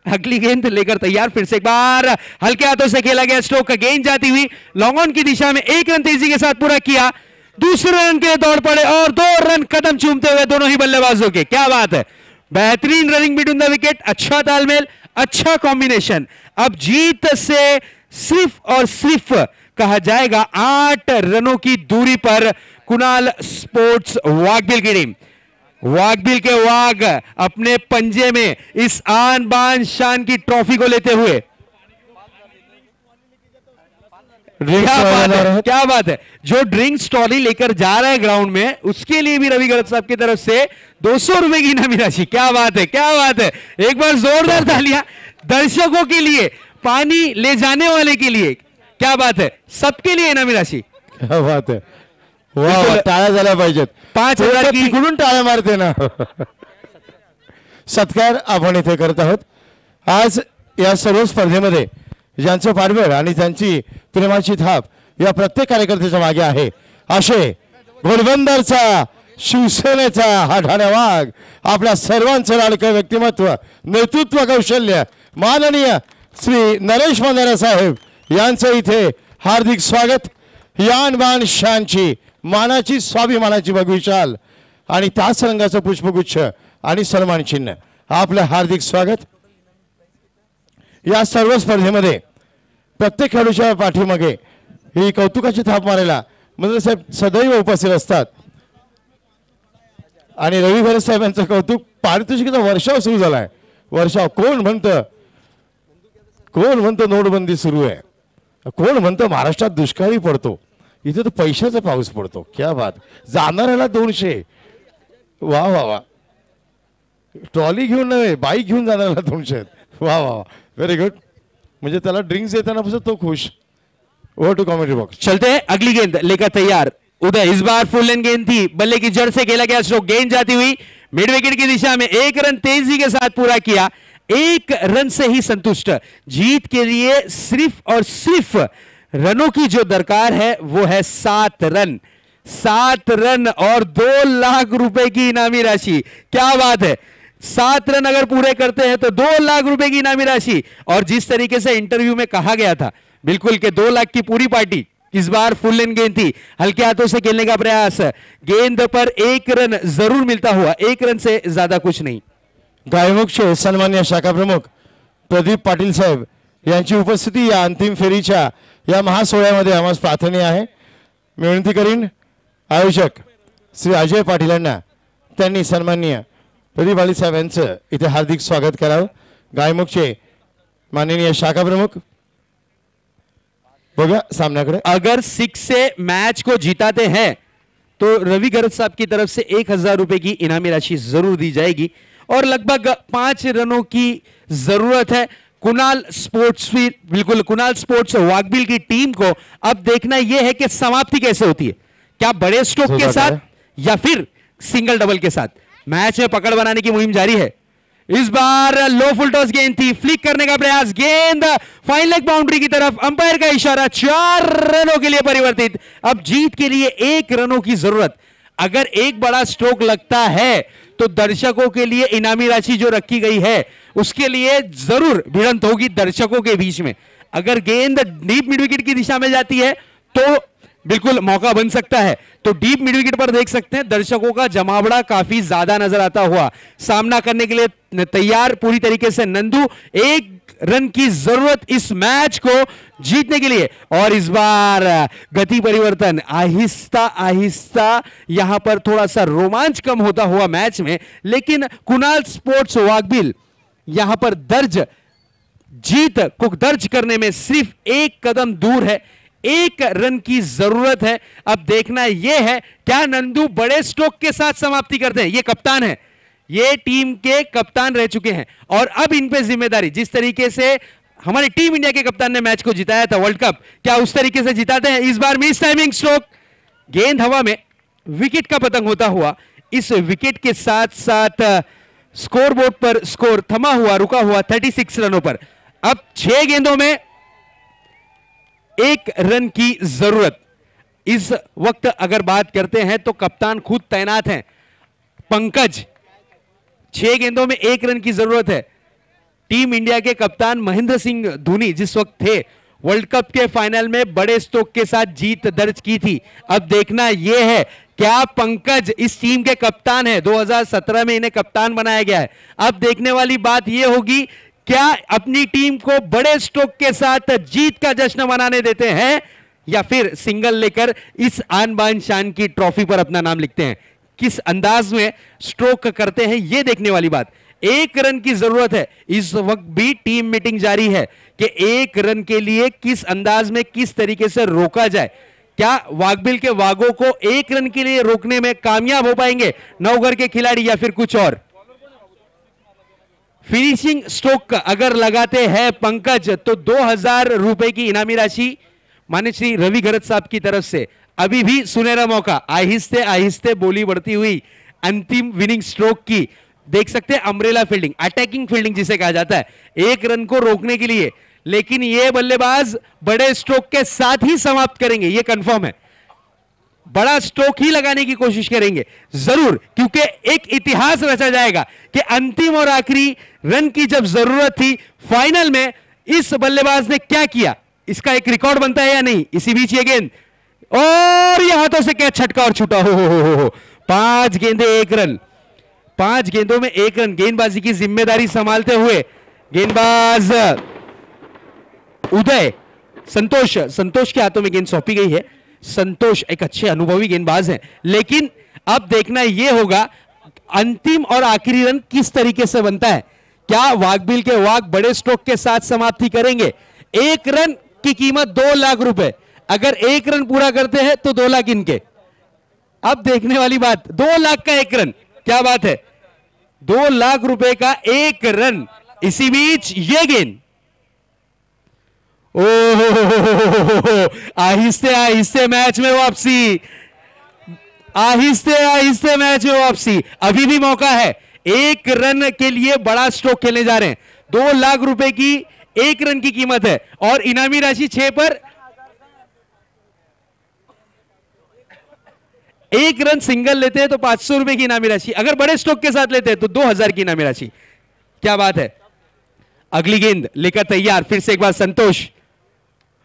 अगली गेंद लेकर तैयार, फिर से एक बार हल्के हाथों से खेला गया स्ट्रोक, गेंद जाती हुई लॉन्ग ऑन की दिशा में 1 रन तेजी के साथ पूरा किया। दूसरे रन के लिए दौड़ पड़े और 2 रन कदम चूमते हुए दोनों ही बल्लेबाजों के। क्या बात है, बेहतरीन रनिंग बिटवीन द विकेट, अच्छा तालमेल, अच्छा कॉम्बिनेशन। अब जीत से सिर्फ और सिर्फ कहा जाएगा 8 रनों की दूरी पर कुणाल स्पोर्ट्स वाघबिल की टीम। वाघबिल के वाघ अपने पंजे में इस आन बान शान की ट्रॉफी को लेते हुए। क्या बात है, जो ड्रिंक्स ट्रॉली लेकर जा रहा है ग्राउंड में, उसके लिए भी रवि गरज साहब की तरफ से 200 रुपए की इनामी राशि। क्या बात है, क्या बात है, एक बार जोरदार तालियां दर्शकों के लिए, पानी ले जाने वाले के लिए। क्या बात है, सबके लिए इनामी राशि। क्या बात है, वाह, टाळ्या झाल्या पाहिजेत। 5000 की तिकडून टाळ्या मारते ना। सत्कार आपण इथे करत आहोत। आज या सर्व स्पर्धेमध्ये ज्यांचं पाठबळ आणि त्यांची प्रेमाची थाप या प्रत्येक कार्यकर्त्याच्या मागे आहे, असे घोडबंदरचा, शिवसेनेचा हा ठाण्या वाघ, आपल्या सर्वांचं लाडकं व्यक्तिमत्व, नेतृत्व कौशल्य, माननीय श्री नरेश मंदाना साहेब यांचं इथे हार्दिक स्वागत। यान बान शानची, मानाची, स्वाभिमानाची भगवी शाल आणि त्याच रंगाचं पुष्पगुच्छ आणि सन्मान चिन्ह, आपलं हार्दिक स्वागत। या सर्व स्पर्धेमध्ये प्रत्येक खेळाडूच्या पाठीमागे ही कौतुकाची थाप मारायला मंदाना साहेब सदैव उपस्थित असतात आणि रवि गरज साहेब यांचं कौतुक, पारितोषिकाचा वर्षाव सुरू झालाय। वर्षाव, कोण म्हणतं नोटबंदी सुरू आहे, कोण म्हणतं महाराष्ट्रात दुष्काळी पडतो, इथे तर पैशाचा पाऊस पडतो। क्या बात, जाणाऱ्याला 200, वा वा वा, ट्रॉली घेऊन नव्हे, बाईक घेऊन जाणाऱ्याला 200, वा वा वा, व्हेरी गुड। म्हणजे त्याला ड्रिंक्स देताना पासून तो खुश। Over to comedy box. चलते हैं, अगली गेंद लेकर तैयार उदय। इस बार फुल लेन गेंद थी, बल्ले की जड़ से खेला गया स्ट्रोक, गेंद जाती हुई मिड विकेट की दिशा में 1 रन तेजी के साथ पूरा किया। 1 रन से ही संतुष्ट, जीत के लिए सिर्फ और सिर्फ रनों की जो दरकार है वो है 7 रन। 7 रन और 2 लाख रुपए की इनामी राशि। क्या बात है, 7 रन अगर पूरे करते हैं तो 2 लाख रुपए की इनामी राशि। और जिस तरीके से इंटरव्यू में कहा गया था बिल्कुल कि 2 लाख की पूरी पार्टी, इस बार फुल लेन गेंद थी, हल्के हाथों से खेलने का प्रयास, गेंद पर 1 रन जरूर मिलता हुआ, 1 रन से ज्यादा कुछ नहीं। गायमुखचे सन्मान्य शाखा प्रमुख प्रदीप पाटील साहेब यांची उपस्थिती या अंतिम फेरीच्या या महासोहळ्यामध्ये आम्हाला प्रार्थनीय आहे। मी विनंती करीन आयोजक श्री अजय पाटील यांना त्यांनी सन्माननीय प्रदीप पाटील साहेब यांचं इथे हार्दिक स्वागत करावं। गायमुखचे माननीय शाखा प्रमुख, बघा सामन्याकडे। अगर 6 से मैच को जिताते हैं तो रवि गरज साहब की तरफ से 1000 रुपए की इनामी राशि जरूर दी जाएगी और लगभग 5 रनों की जरूरत है। कुणाल स्पोर्ट्स, बिल्कुल कुणाल स्पोर्ट्स वाघबिल की टीम को अब देखना यह है कि समाप्ति कैसे होती है, क्या बड़े स्ट्रोक के साथ या फिर सिंगल डबल के साथ। मैच में पकड़ बनाने की मुहिम जारी है। इस बार लो फुल टॉस गेंद थी, फ्लिक करने का प्रयास, गेंद फाइन लेग बाउंड्री की तरफ, अंपायर का इशारा, 4 रनों के लिए परिवर्तित। अब जीत के लिए 1 रनों की जरूरत। अगर एक बड़ा स्ट्रोक लगता है तो दर्शकों के लिए इनामी राशि जो रखी गई है उसके लिए जरूर भिड़ंत होगी दर्शकों के बीच में। अगर गेंद डीप मिड विकेट की दिशा में जाती है तो बिल्कुल मौका बन सकता है। तो डीप मिड विकेट पर देख सकते हैं दर्शकों का जमावड़ा काफी ज्यादा नजर आता हुआ, सामना करने के लिए तैयार पूरी तरीके से नंदू। 1 रन की जरूरत इस मैच को जीतने के लिए, और इस बार गति परिवर्तन, आहिस्ता आहिस्ता यहां पर थोड़ा सा रोमांच कम होता हुआ मैच में, लेकिन कुणाल स्पोर्ट्स वाघबिल यहां पर जीत को दर्ज करने में सिर्फ 1 कदम दूर है। 1 रन की जरूरत है। अब देखना यह है क्या नंदू बड़े स्ट्रोक के साथ समाप्ति करते हैं। ये कप्तान है, ये टीम के कप्तान रह चुके हैं और अब इन पे जिम्मेदारी, जिस तरीके से हमारी टीम इंडिया के कप्तान ने मैच को जिताया था वर्ल्ड कप, क्या उस तरीके से जिताते हैं। इस बार मिस टाइमिंग स्ट्रोक, गेंद हवा में, विकेट का पतंग होता हुआ, इस विकेट के साथ साथ स्कोरबोर्ड पर स्कोर थमा हुआ, रुका हुआ 36 रनों पर। अब 6 गेंदों में 1 रन की जरूरत। इस वक्त अगर बात करते हैं तो कप्तान खुद तैनात हैं, पंकज। 6 गेंदों में 1 रन की जरूरत है। टीम इंडिया के कप्तान महेंद्र सिंह धोनी जिस वक्त थे, वर्ल्ड कप के फाइनल में बड़े स्ट्रोक के साथ जीत दर्ज की थी। अब देखना यह है क्या पंकज इस टीम के कप्तान है। 2017 में इन्हें कप्तान बनाया गया है। अब देखने वाली बात यह होगी क्या अपनी टीम को बड़े स्ट्रोक के साथ जीत का जश्न मनाने देते हैं या फिर सिंगल लेकर इस आन बान शान की ट्रॉफी पर अपना नाम लिखते हैं। किस अंदाज में स्ट्रोक करते हैं यह देखने वाली बात। 1 रन की जरूरत है। इस वक्त भी टीम मीटिंग जारी है कि 1 रन के लिए किस अंदाज में किस तरीके से रोका जाए। क्या वाघबिल के वाघों को 1 रन के लिए रोकने में कामयाब हो पाएंगे नवघर के खिलाड़ी या फिर कुछ और। फिनिशिंग स्ट्रोक अगर लगाते हैं पंकज तो 2000 रुपए की इनामी राशि मान्य श्री रवि गरज साहब की तरफ से। अभी भी सुनहरा मौका, आहिस्ते आहिस्ते बोली बढ़ती हुई अंतिम विनिंग स्ट्रोक की। देख सकते हैं अम्ब्रेला फील्डिंग, अटैकिंग फील्डिंग जिसे कहा जाता है, 1 रन को रोकने के लिए। लेकिन ये बल्लेबाज बड़े स्ट्रोक के साथ ही समाप्त करेंगे, ये कंफर्म है। बड़ा स्ट्रोक ही लगाने की कोशिश करेंगे जरूर, क्योंकि एक इतिहास रचा जाएगा कि अंतिम और आखिरी रन की जब जरूरत थी फाइनल में इस बल्लेबाज ने क्या किया, इसका एक रिकॉर्ड बनता है या नहीं। इसी बीच ये गेंद और ये हाथों से क्या छटका और छूटा, हो 5 गेंदे 1 रन, 5 गेंदों में 1 रन। गेंदबाजी की जिम्मेदारी संभालते हुए गेंदबाज उदय संतोष के हाथों में गेंद सौंपी गई है। संतोष एक अच्छे अनुभवी गेंदबाज हैं, लेकिन अब देखना यह होगा अंतिम और आखिरी रन किस तरीके से बनता है। क्या वाघबिल के वाघ बड़े स्ट्रोक के साथ समाप्ति करेंगे। 1 रन की कीमत 2 लाख रुपए, अगर 1 रन पूरा करते हैं तो 2 लाख इनके। अब देखने वाली बात, 2 लाख का 1 रन, क्या बात है, 2 लाख रुपए का 1 रन। इसी बीच ये गेंद आहिस्ते आहिस्ते मैच में वापसी, आहिस्ते आहिस्ते मैच में वापसी। अभी भी मौका है, 1 रन के लिए बड़ा स्ट्रोक खेलने जा रहे हैं। 2 लाख रुपए की 1 रन की कीमत है और इनामी राशि 6 पर 1 रन सिंगल लेते हैं तो 500 रुपए की इनामी राशि, अगर बड़े स्ट्रोक के साथ लेते हैं तो 2000 की इनामी राशि। क्या बात है। अगली गेंद लेकर तैयार, फिर से एक बार संतोष,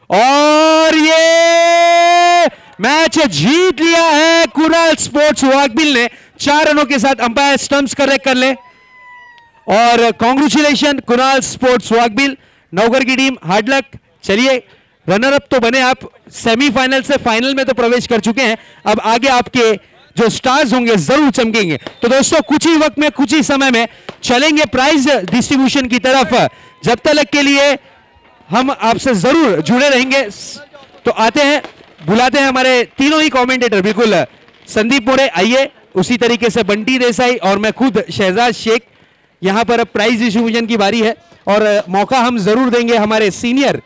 और ये मैच जीत लिया है कुणाल स्पोर्ट्स वाघबिल ने 4 रनों के साथ। अंपायर स्टंप्स करेक्ट कर ले और कांग्रेचुलेशन कुणाल स्पोर्ट्स वाघबिल, नवघर की टीम हार्ड लक। चलिए रनर अप तो बने आप, सेमीफाइनल से फाइनल में तो प्रवेश कर चुके हैं, अब आगे आपके जो स्टार्स होंगे जरूर चमकेंगे। तो दोस्तों कुछ ही वक्त में, कुछ ही समय में चलेंगे प्राइज डिस्ट्रीब्यूशन की तरफ। जब तक के लिए हम आपसे जरूर जुड़े रहेंगे। तो आते हैं, बुलाते हैं हमारे तीनों ही कमेंटेटर, बिल्कुल संदीप मोड़े आइए, उसी तरीके से बंटी देसाई और मैं खुद शहजाद शेख। यहां पर अब प्राइज डिस्ट्रीब्यूशन की बारी है और मौका हम जरूर देंगे हमारे सीनियर